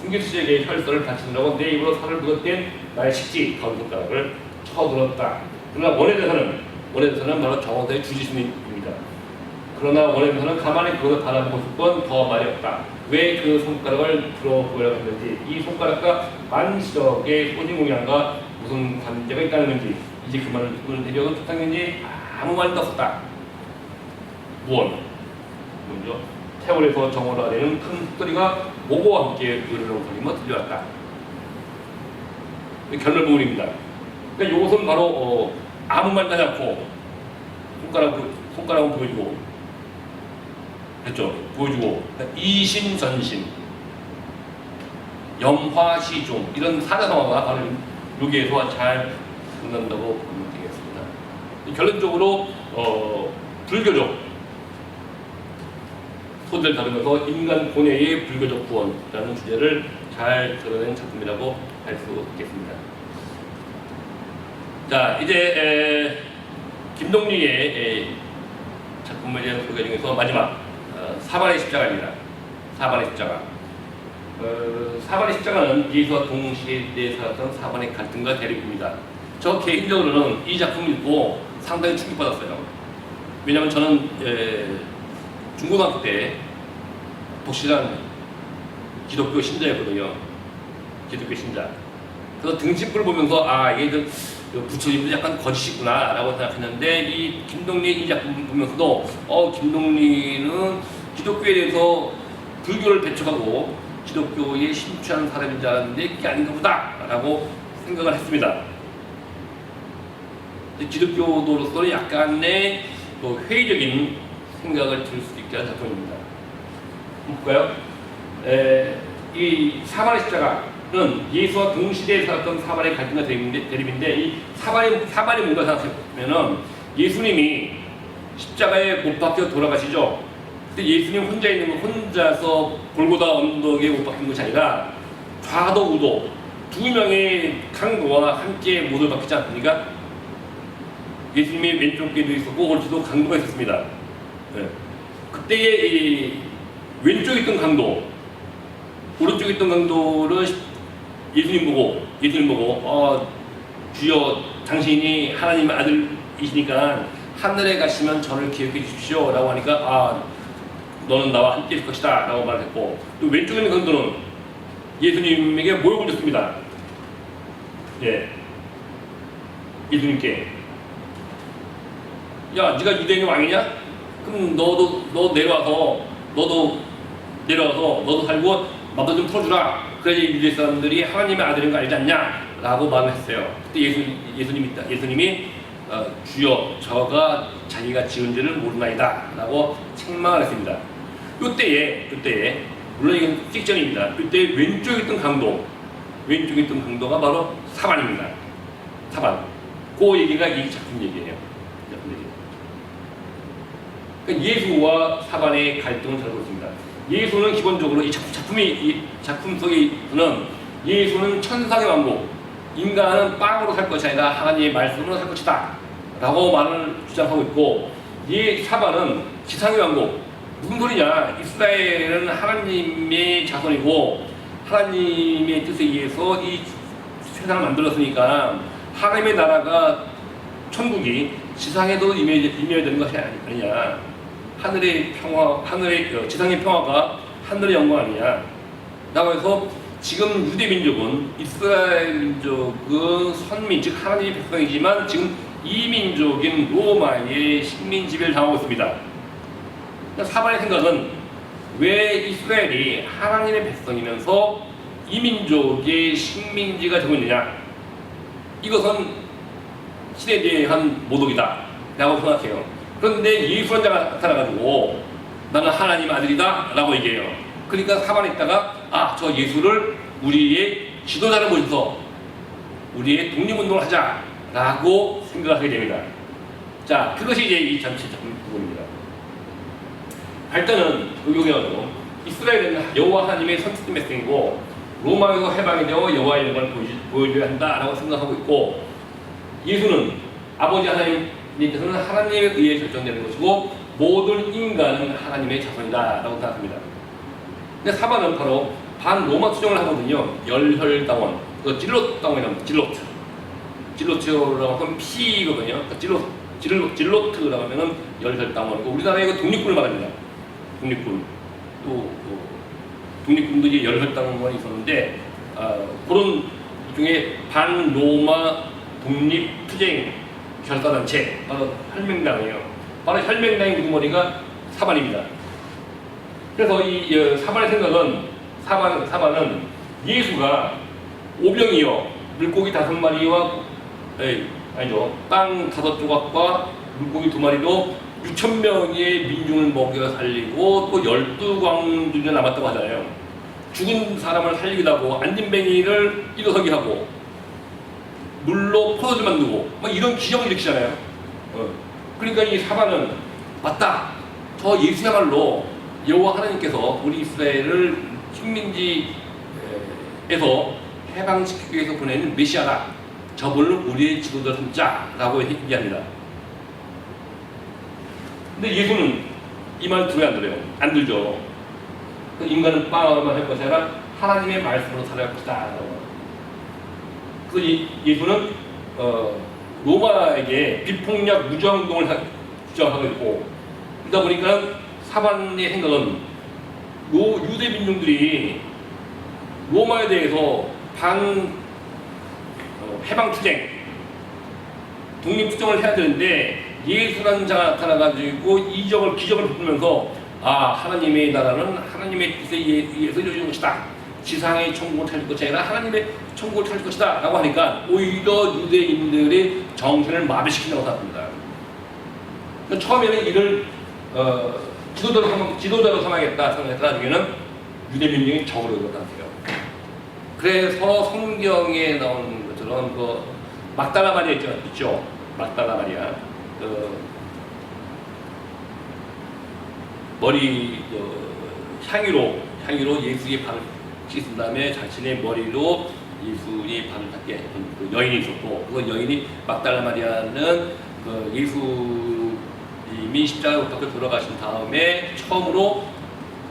진기수 씨에게 혈서를 바치느라고 내 입으로 살을 묻었던 나의 식지 가운 손가락을 쳐들었다. 그러나 원해대서는 바로 정원사의 주지스님입니다. 그러나 원해대서는 가만히 그것을 바라보고 있을 건 더 말이 없다. 왜 그 손가락을 들어보려고 했는지, 이 손가락과 만시적의 소지공양과 무슨 관계가 있다는 건지, 이제 그 말을 듣고는 내려도 좋다는지 아무 말도 없었다. 무언? 먼저 태월에서 정원을 아래는 큰 흙소리가 모고와 함께 으르렁거리며 들려왔다. 결말 부분입니다. 그러니까 이것은 바로 아무 말도 하지 않고 손가락을 보여주고 했죠. 보여주고 이심전심, 염화시종 이런 사자성어가 바로 여기에서 잘 끝난다고 보면 되겠습니다. 결론적으로 불교적 소재를 다루면서 인간 본래의 불교적 구원이라는 주제를 잘 드러낸 작품이라고 할 수 있겠습니다. 자, 이제 김동리의 작품에 대한 소개 중에서 마지막 사반의 십자가입니다. 사반의 십자가. 사반의 십자가는 예수와 동시대에 살았던 사반의 갈등과 대립입니다. 저 개인적으로는 이 작품을 읽고 상당히 충격받았어요. 왜냐하면 저는 중고등학교 때 독실한 기독교 신자였거든요. 기독교 신자. 그래서 등집을 보면서 이게 부처님도 약간 거짓이구나 라고 생각했는데, 이 김동리 이 작품 보면서도 김동리는 기독교에 대해서 불교를 배척하고 기독교에 심취하는 사람인 줄 알았는데 그게 아닌가 보다 라고 생각을 했습니다. 기독교도로서는 약간의 회의적인 생각을 들 수 있게 한 작품입니다. 볼까요? 이 사반의 십자가는 예수와 동시대에 살았던 사반의 갈등과 대립인데, 이 사반이 뭔가 생각하면은 예수님이 십자가에 못 박혀 돌아가시죠. 근데 예수님 혼자 있는 거, 혼자서 골고다 언덕에 못 박힌 것이 아니라 좌도 우도 두 명의 강도와 함께 못을 박히지 않습니까? 예수님이 왼쪽 께도 있었고 오른쪽도 강도가 있었습니다. 그때의 이 왼쪽에 있던 강도, 오른쪽에 있던 강도를 예수님 보고 주여 당신이 하나님의 아들이시니까 하늘에 가시면 저를 기억해 주십시오 라고 하니까 너는 나와 함께 있을 것이다 라고 말했고, 또 왼쪽에 있는 강도는 예수님에게 모욕을 줬습니다. 예수님께 야, 네가 유대인의 왕이냐? 그럼 너 내려와서 너도 살고 나도 좀 풀어주라. 그래야지 유대 사람들이 하나님의 아들인 거 알지 않냐? 라고 말을 했어요. 그때 예수님이 주여 저가 자기가 지은 죄를 모르나이다 라고 책망을 했습니다. 요때에 물론 이건 픽션입니다. 그때 왼쪽에 있던 강도가 바로 사반입니다. 사반. 그 얘기가 이 작품 얘기예요. 그러니까 예수와 사반의 갈등을 다루고 있습니다. 예수는 기본적으로 이 작품 속에는 예수는 천상의 왕국, 인간은 빵으로 살 것이 아니라 하나님의 말씀으로 살 것이다 라고 말을 주장하고 있고, 사반은 지상의 왕국. 무슨 소리냐? 이스라엘은 하나님의 자손이고 하나님의 뜻에 의해서 이 세상을 만들었으니까 하나님의 나라가, 천국이 지상에도 임해야 되는 것이 아니냐. 하늘의 평화, 지상의 평화가 하늘의 영광 아니냐 라고 해서, 지금 유대민족은, 이스라엘 민족은 선민, 즉 하나님의 백성이지만 지금 이민족인 로마의 식민 지배를 당하고 있습니다. 사반의 생각은 왜 이스라엘이 하나님의 백성이면서 이민족의 식민지가 되고 있느냐. 이것은 신에 대한 모독이다 라고 생각해요. 그런데 예수란 자가 나타나가지고 나는 하나님 아들이다 라고 얘기해요. 그러니까 사반에 있다가 저 예수를 우리의 지도자를 모셔서 우리의 독립운동을 하자 라고 생각하게 됩니다. 자, 그것이 이제 이 전체 부분입니다. 일단은 여기서 이스라엘은 여호와 하나님의 선택된 백성이고 로마에서 해방이 되어 여호와의 영광을 보여줘야 한다라고 생각하고 있고, 예수는 아버지 하나님께서는 하나님에 의해 결정되는 것이고 모든 인간은 하나님의 자손이다라고 생각합니다. 근데 사반은 바로 반로마 투정을 하거든요. 열혈당원, 찔롯당원이라고 찔로트라고 하면 P거든요. 찔로트라고 하면은 열혈당원이고, 우리나라에 그 독립군을 말합니다. 독립군. 독립군도 이제 열혈당원이 있었는데, 그런 중에 반로마 독립투쟁 결사단체, 바로 혈맹당이에요. 바로 혈맹당의 우두머리가 사반입니다. 그래서 이 사반의 생각은, 사반은 예수가 오병이어 물고기 5마리와, 땅 5조각과 물고기 2마리로 6,000명의 민중을 먹여 살리고 또 12광주가 남았다고 하잖아요. 죽은 사람을 살리기도 하고 안진뱅이를 일어서게 하고 물로 포도주 만들고 이런 기적을 일으키잖아요. 그러니까 이 사반은 맞다, 저 예수야말로 여호와 하나님께서 우리 이스라엘을 식민지에서 해방시키기 위해서 보내는 메시아다, 저분을 우리의 지도자 삼자라고 얘기합니다. 근데 예수는 이 말 들어야 안 들어요? 안 들죠. 인간은 빵으로만 할 것이 아니라 하나님의 말씀으로 살아갈 것이다. 그래서 예수는 로마에게 비폭력 무저항운동을 주장하고 있고, 그러다 보니까 사반의 생각은 유대 민중들이 로마에 대해서 해방투쟁, 독립투쟁을 해야 되는데 예수라는 자가 나타나가지고 기적을 베풀면서 하나님의 나라는 하나님의 뜻에 의해서 이루어진 것이다, 지상의 천국을 찾을 것이 아니라 하나님의 천국을 찾을 것이다 라고 하니까 오히려 유대인들의 정신을 마비시킨다고 생각합니다. 그러니까 처음에는 이를 지도자로 삼아야겠다 생각했다 나중에는 유대 민중이 적으로 생각해요. 그래서 성경에 나오는 것처럼 막달라 마리아 있죠. 막달라 마리아. 머리 향유로 예수의 발을 씻은 다음에 자신의 머리로 예수의 발을 닦게 했던 그 여인이 있었고, 그 여인이 막달라 마리아는 예수님이 십자가에 못 박혀 돌아가신 다음에 처음으로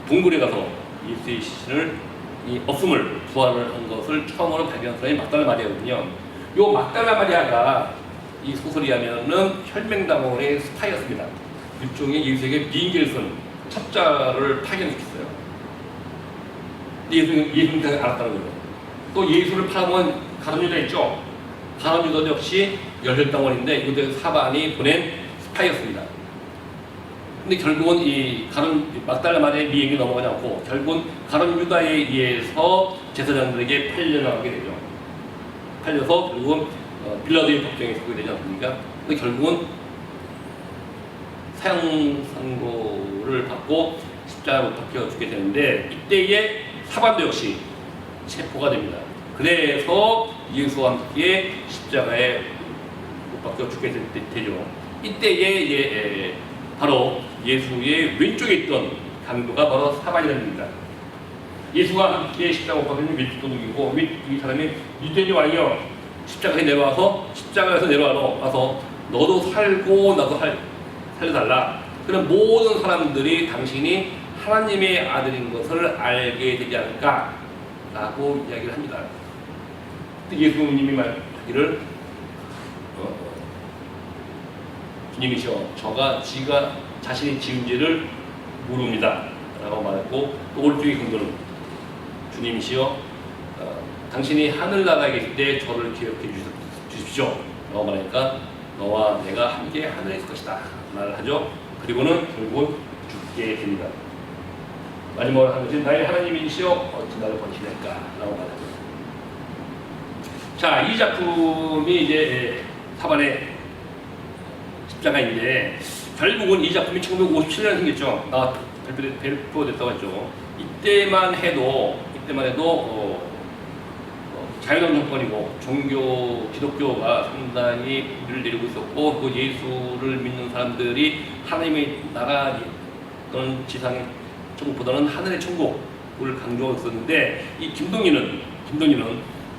동굴에 가서 예수의 시신을 없음을 부활을 한 것을 처음으로 발견한 사람이 막달라 마리아거든요. 요 막달라 마리아가 이 소설이 하면은 혈맹당원의 스파이였습니다. 일종의 예수에게 비행기를 쓴 첩자를 파견시켰어요. 예수님이 알았다는 거죠. 또 예수를 팔아먹은 가룟 유다 있죠. 가룟 유다도 역시 열혈당원인데 이것도 사반이 보낸 스파이였습니다. 근데 결국은 이 막달라 마리아의 미행이 넘어가지 않고 결국은 가룟 유다에 의해서 제사장들에게 팔려나가게 되죠. 팔려서 결국은 빌라도의 법정에 서게 되지 않습니까? 근데 결국은 사형 선고를 받고 십자가에 못 박혀 죽게 되는데, 이때에 사반도 역시 체포가 됩니다. 그래서 예수와 함께 십자가에 못 박혀 죽게 되죠. 이때에 바로 예수의 왼쪽에 있던 강도가 바로 사반이라는 겁니다. 예수가 함께 십자가 못 박혀진 왼쪽 도둑이고, 이 사람이 유대인이 왕이여 십자가에서 내려와서 너도 살고 나도 살려달라. 그럼 모든 사람들이 당신이 하나님의 아들인 것을 알게 되지 않을까 라고 이야기를 합니다. 예수님이 말하기를 주님이시여 지가 자신이 지은 죄를 모릅니다 라고 말했고, 또 오른쪽의 강도는 주님이시여 당신이 하늘나라에 계실 때 저를 기억해 주십시오 라고 말하니까 너와 내가 함께 하늘에 있을 것이다 말을 하죠. 그리고는 결국은 죽게 됩니다. 마지막으로 하는 것이 나의 하나님이시여 어찌 나를 버리시나이까 라고 말하죠. 자, 이 작품이 이제 사반의 십자가인데 결국은 이 작품이 1957년에 생겼죠. 발표됐다고 했죠. 이때만 해도 자유당 정권이고 기독교가 상당히 비를 내리고 있었고 그 예수를 믿는 사람들이 하나님의 나라 또는 지상의 천국보다는 하늘의 천국을 강조하고 있었는데 이 김동인은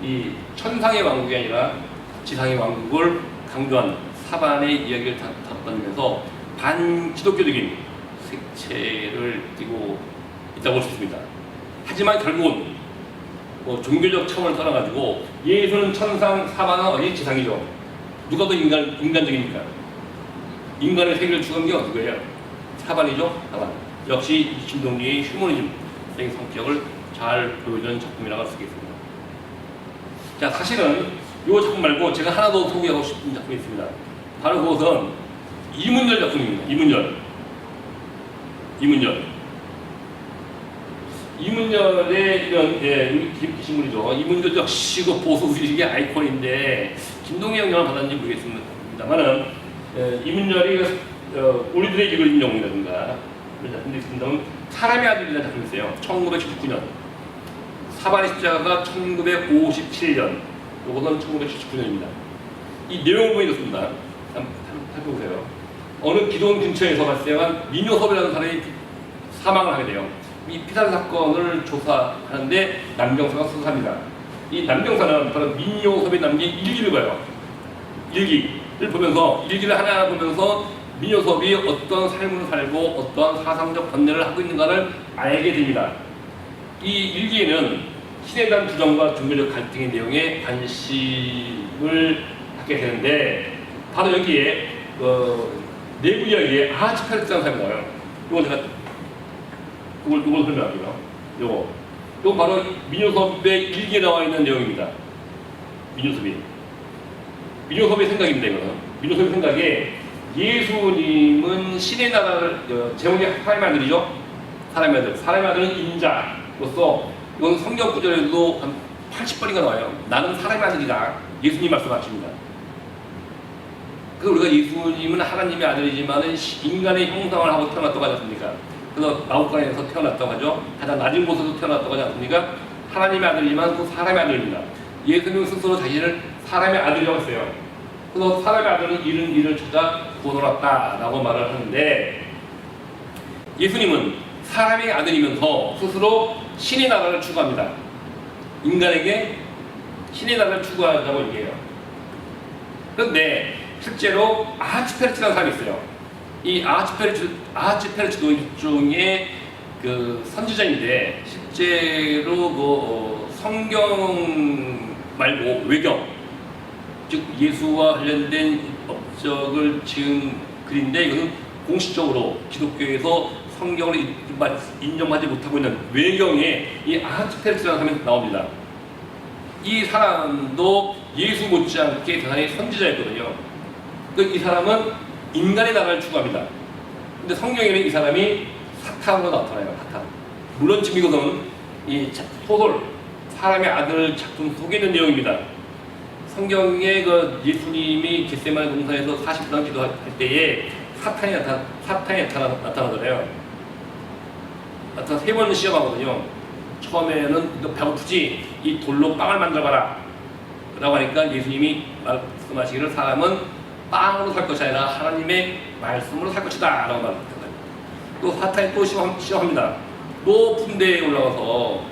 이 천상의 왕국이 아니라 지상의 왕국을 강조한 사반의 이야기를 다루면서 반기독교적인 색채를 띠고 있다고 볼 수 있습니다. 하지만 결국은 종교적 차원을 떠나가지고 예수는 천상, 사반은 어디 지상이죠. 누가 더 인간적입니까? 인간의 세계를 추구한 게 누구예요? 사반이죠. 사반. 역시 김동리의 휴머니즘적인 성격을 잘 보여주는 작품이라고 할 수 있겠습니다. 자, 사실은 이 작품 말고 제가 하나 더 소개하고 싶은 작품이 있습니다. 바로 그것은 이문열 작품입니다. 이문열의 이런 여기 기신물이죠. 이문열 역시 그 보수의식의 아이콘인데 김동희 영향을 받았는지 모르겠습니다만은 이문열이 우리들의 길을 영웅이라든가 그런 작품도 있습니다. 사람의 아들이라는 작품이 있어요. 1979년. 사반의 십자가가 1957년. 이것은 1979년입니다. 이 내용을 보면 이렇습니다. 한번 살펴보세요. 어느 기도원 근처에서 발생한 민요섭이라는 사람이 사망을 하게 돼요. 이 피살 사건을 조사하는데 남경사가 수사합니다. 이 남경사는 바로 민요섭이 남긴 일기를 봐요. 일기를 보면서 일기를 하나하나 보면서 민요섭이 어떤 삶을 살고 어떠한 사상적 번뇌를 하고 있는가를 알게 됩니다. 이 일기에는 신에 대한 부정과 종교적 갈등의 내용에 관심을 갖게 되는데 바로 여기에 내부 이야기에 아하츠페르츠라는 사람이 나와요. 이건 제가 이걸 설명할게요. 이거 바로 민요섭의 일기에 나와 있는 내용입니다. 민요섭의 생각입니다. 이거는 민요섭의 생각에 예수님은 신의 나라를 제목이 사람의 아들이죠. 사람의 아들은 인자로서 이건 성경 구절에도 한 80번인가 나와요. 나는 사람의 아들이다. 예수님 말씀하십니다. 그 우리가 예수님은 하나님의 아들이지만 인간의 형상을 하고 태어났다고 하지 않습니까? 그래서 마구간에서 태어났다고 하죠. 가장 낮은 곳에서 태어났다고 하지 않습니까? 하나님의 아들이지만 또 사람의 아들입니다. 예수님 스스로 자신을 사람의 아들이라고 했어요. 그래서 사람의 아들은 잃은 일을 찾아 구원하였다라고 말을 하는데 예수님은 사람의 아들이면서 스스로 신의 나라를 추구합니다. 인간에게 신의 나라를 추구하자고 얘기해요. 그런데 실제로 아하츠페르츠라는 사람이 있어요. 이 아하츠페르츠도 일종의 그 선지자인데 실제로 성경 말고 외경, 즉 예수와 관련된 업적을 지은 글인데 이것은 공식적으로 기독교에서 성경을 인정하지 못하고 있는 외경에 이 아하츠페르츠라는 사람이 나옵니다. 이 사람도 예수 못지않게 대단히 선지자였거든요. 이 사람은 인간의 나라를 추구합니다. 근데 성경에는 이 사람이 사탄으로 나타나요. 사탄. 물론 지금 이것은 이 소설 사람의 아들 작품 속에 있는 내용입니다. 성경에 그 예수님이 겟세마네 동산에서 40분 기도할 때에 사탄이 나타나더래요. 나타나 3번 시험하거든요. 처음에는 너 배고프지? 이 돌로 빵을 만들어봐라 라고 하니까 예수님이 말씀하시기를 사람은 빵으로 살 것이 아니라 하나님의 말씀으로 살 것이다 라고 말합니다. 또 사탄이 또 시험합니다. 높은 데에 올라가서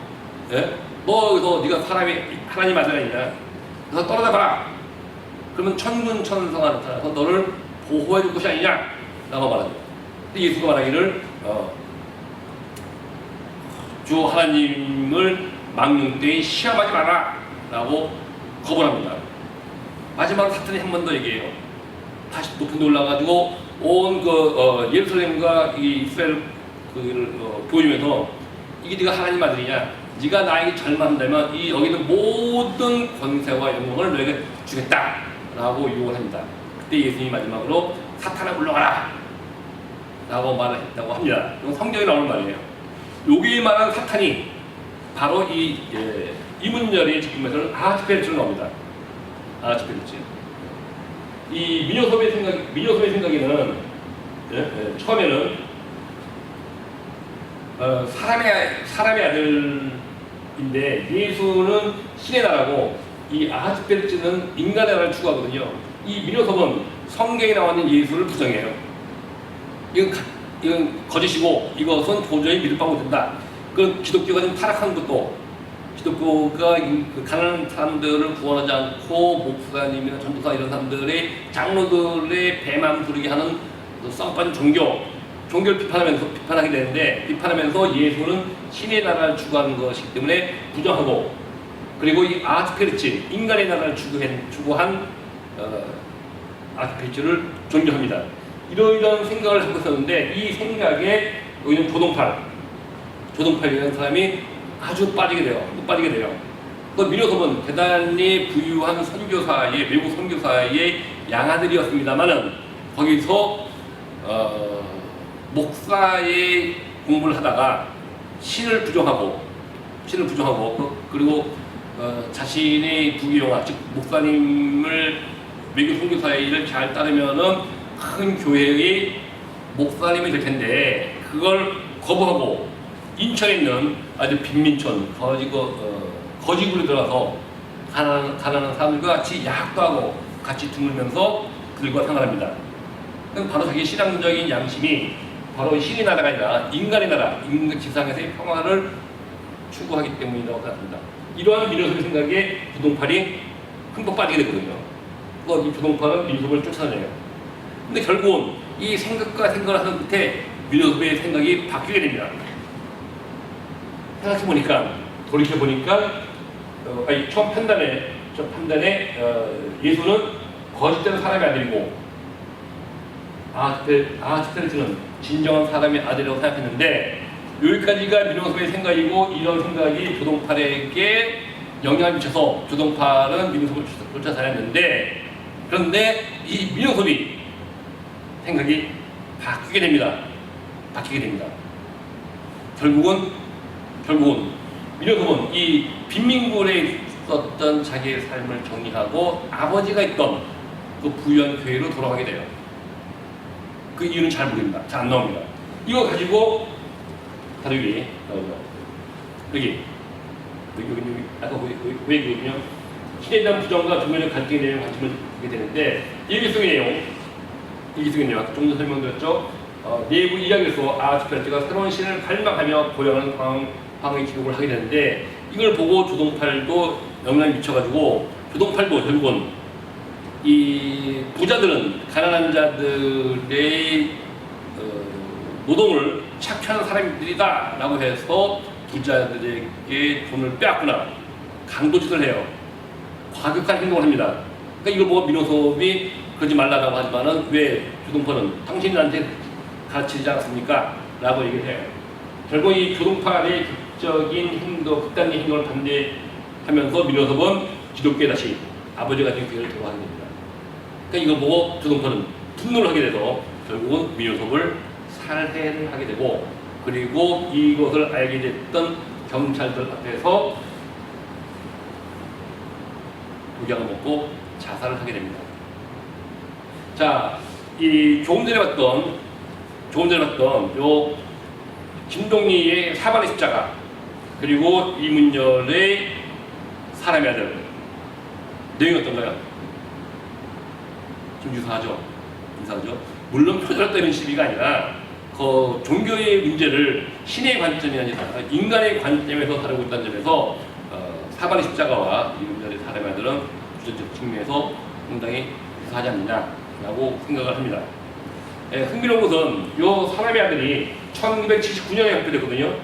너 여기서 네가 하나님 아들 아니냐? 그래서 떨어져 봐라. 그러면 천군 천사가 나타나서 너를 보호해 줄 것이 아니냐? 라고 말하죠. 근데 예수가 말하기를 주 하나님을 망령 때에 시험하지 마라 라고 거부합니다. 마지막으로 사탄이 한 번 더 얘기해요. 다시 높은 데 올라가지고 온 예루살렘과 이 이스라엘 보여주면서 이게 네가 하나님 아들이냐? 네가 나에게 절망한다면 여기 있는 모든 권세와 영광을 너에게 주겠다 라고 유혹을 합니다. 그때 예수님이 마지막으로 사탄아 물러가라 라고 말을 했다고 합니다. 이건 성경에 나오는 말이에요. 여기에 말한 사탄이 바로 이문열의 작품에서는 아하츠페르츠로 나옵니다. 아하츠페르츠. 이 민요섭의 생각에는 처음에는 사람의 아들인데 예수는 신의 나라고 이 아하스페르스는 인간의 나라를 추구하거든요. 이 민요섭은 성경에 나와 있는 예수를 부정해요. 이건 거짓이고 이것은 도저히 믿을 바가 없다. 그 기독교가 좀 타락한 것도 기독교가 그 가난한 사람들을 구원하지 않고 목사님이나 전도사 이런 사람들의 장로들의 배만 부르게 하는 쌍판 종교를 비판하게 되는데 비판하면서 예수는 신의 나라를 추구하는 것이기 때문에 부정하고 그리고 이 아하스페르스 인간의 나라를 추구한 아하스페르스를 존경합니다. 이런 생각을 하고 있었는데 이 생각에 여기는 조동팔이라는 사람이 아주 빠지게 돼요. 그 민요섭은 대단히 부유한 선교사의 외국 선교사의 양아들이었습니다만은 거기서 목사의 공부를 하다가 신을 부정하고 그리고 자신의 부귀영화 즉 목사님을 외국 선교사의 일을 잘 따르면은 큰 교회의 목사님이 될 텐데 그걸 거부하고 인천에 있는 아주 빈민촌 거지굴에 들어가서 가난한 사람들과 같이 야학도 하고 같이 드물면서 그들과 생활합니다. 바로 자기 신앙적인 양심이 바로 신의 나라가 아니라 인간의 나라, 인간 지상에서의 평화를 추구하기 때문이라고 생각합니다. 이러한 민요섭의 생각에 조동팔이 흠뻑 빠지게 되거든요. 이 조동팔은 민요섭을 쫓아내요. 근데 결국은 이 생각을 하는 끝에 민요섭의 생각이 바뀌게 됩니다. 돌이켜보니까 처음 판단에 예수는 거짓된 사람의 아들이고 아하스페르스는 진정한 사람의 아들이라고 생각했는데 여기까지가 민요섭의 생각이고 이런 생각이 조동팔에게 영향을 미쳐서 조동팔은 민요섭을 쫓아다녔는데 그런데 이 민요섭이 생각이 바뀌게 됩니다. 결국은 민요섭은 이 빈민굴에 있었던 자기의 삶을 정리하고 아버지가 있던 그 부유한 교회로 돌아가게 돼요. 그 이유는 잘 모릅니다. 잘 안 나옵니다. 이거 가지고 바로 여기 나오죠. 여기 아까 왜 그러냐? 신에 대한 부정과 종교적 갈등의 내용 관심을 보게 되는데 일기속의 내용 아까 좀 전 설명드렸죠. 내부 이야기에서 아하스페르스가 새로운 신을 갈망하며 고향하는 상황의 기록을 하게 되는데 이걸 보고 조동팔도 영향을 미쳐가지고 조동팔도 결국은 이 부자들은 가난한 자들의 노동을 착취하는 사람들이다 라고 해서 부자들에게 돈을 빼앗거나 강도짓을 해요. 과격한 행동을 합니다. 그러니까 이걸 보고 민요섭이 그러지 말라고 하지만은 왜 조동팔은 당신이 나한테 가르치지 않았습니까? 라고 얘기를 해요. 결국 이 조동팔의 극단적인 행동을 반대하면서 민요섭은 기독교에 다시 아버지가 된 교회를 들어가게 됩니다. 그러니까 이걸 보고 조동팔은 분노를 하게 돼서 결국은 민요섭을 살해를 하게 되고 그리고 이것을 알게 됐던 경찰들 앞에서 독약을 먹고 자살을 하게 됩니다. 자, 이 조금 전에 봤던 요 김동리의 사반의 십자가 그리고 이문열의 사람의 아들 내용이 어떤가요? 좀 유사하죠? 물론 표절 때문에 시비가 아니라 그 종교의 문제를 신의 관점이 아니라 인간의 관점에서 다루고 있다는 점에서 사반의 십자가와 이문열의 사람의 아들은 주제적 측면에서 상당히 유사하지 않느냐라고 생각을 합니다. 흥미로운 것은 이 사람의 아들이 1979년에 발표됐거든요.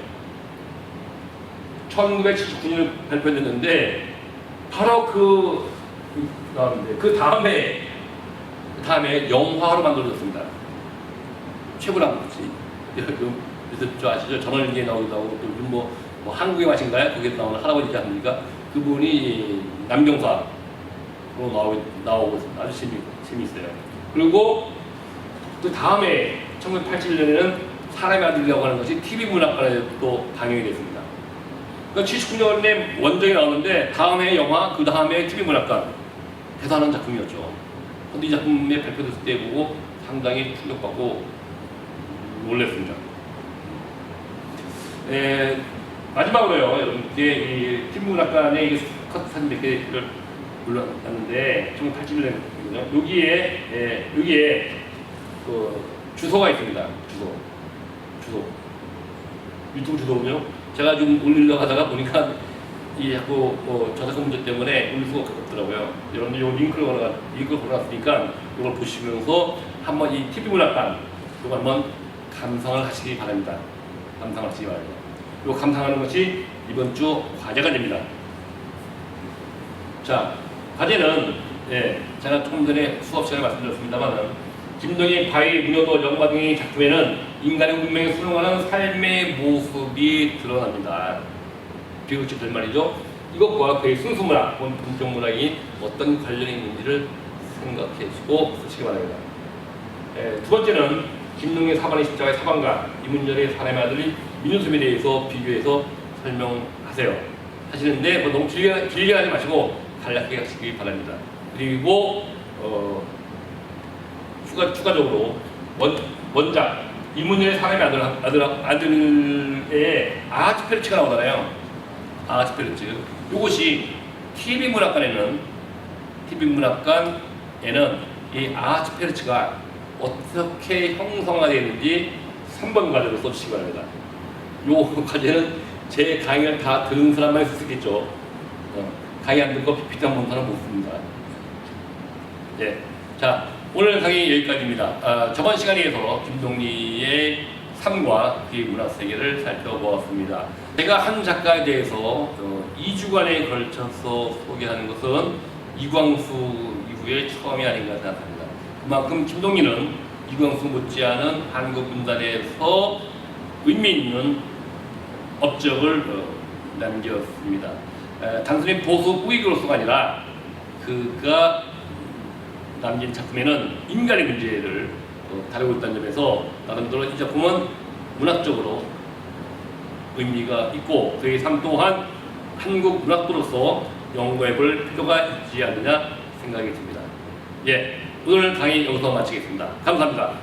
1979년에 발표됐는데 바로 그 다음에 영화로 만들어졌습니다. 최불암 요새 저 아시죠? 전원일기에 나오기도 하고 또 뭐 한국의 맛인가요? 거기에 나오는 할아버지지 않습니까? 그분이 남경사로 나오고 있습니다. 아주 재미있어요. 그리고 그 다음에 1987년에는 사람의 아들이라고 하는 것이 TV 문학관에 또 방영이 됐습니다. 그러니까 79년에 원정이 나오는데 다음에 영화, 그 다음에 TV 문학관 대단한 작품이었죠. 근데 이 작품에 발표됐을 때 보고 상당히 충격받고 놀랐습니다. 마지막으로요, 여러분께 이 팀문학관의 컷 사진 몇 개를 올려놨는데 1987년이거든요. 여기에 그 주소가 있습니다. 주소. 유튜브 주소군요. 제가 좀 올리려고 하다가 보니까 이 자꾸 저작권 문제 때문에 올릴 수가 없더라고요. 여러분들 이 링크를 걸어놨으니까 이걸 보시면서 한번 이 TV 문학관 이거 한번 감상을 하시기 바랍니다. 이 감상하는 것이 이번 주 과제가 됩니다. 자, 과제는 제가 조금 전에 수업 시간에 말씀드렸습니다만 김동희, 바위, 문효도, 영화 등의 작품에는 인간의 운명에 순응하는 삶의 모습이 드러납니다. 비극적 될 말이죠. 이것과 그의 순수문학, 본격문학이 어떤 관련이 있는지를 생각해주고 쓰시기 바랍니다. 두 번째는 김동희 사반의 십자가의 사반과 이문열의 사람의 아들이 민윤수에 대해서 비교해서 설명하세요. 하시는데 뭐 너무 길게 하지 마시고 간략하게 하시기 바랍니다. 그리고 추가적으로 원작 이문열의 사람의 아들의 아하츠페르츠가 나오잖아요. 아하츠페르츠. 이것이 TV 문학관에는 이 아하츠페르츠가 어떻게 형성화되는지 3번 과제로 써주시기 바랍니다. 이 과제는 제 강의를 다 들은 사람만 쓸 수 있겠죠. 강의 안 듣고 PPT 한 번도 못 씁니다. 자, 오늘 강의 여기까지입니다. 저번 시간에서 김동리의 삶과 그의 문학 세계를 살펴보았습니다. 제가 한 작가에 대해서 2주간에 걸쳐서 소개하는 것은 이광수 이후에 처음이 아닌가 생각합니다. 그만큼 김동리는 이광수 못지않은 한국 문단에서 의미 있는 업적을 남겼습니다. 단순히 보수 우익으로서가 아니라 그가 남긴 작품에는 인간의 문제를 다루고 있다는 점에서 나름대로 이 작품은 문학적으로 의미가 있고 그의 삶 또한 한국 문학도로서 연구해볼 필요가 있지 않느냐 생각이 듭니다. 오늘 강의 여기서 마치겠습니다. 감사합니다.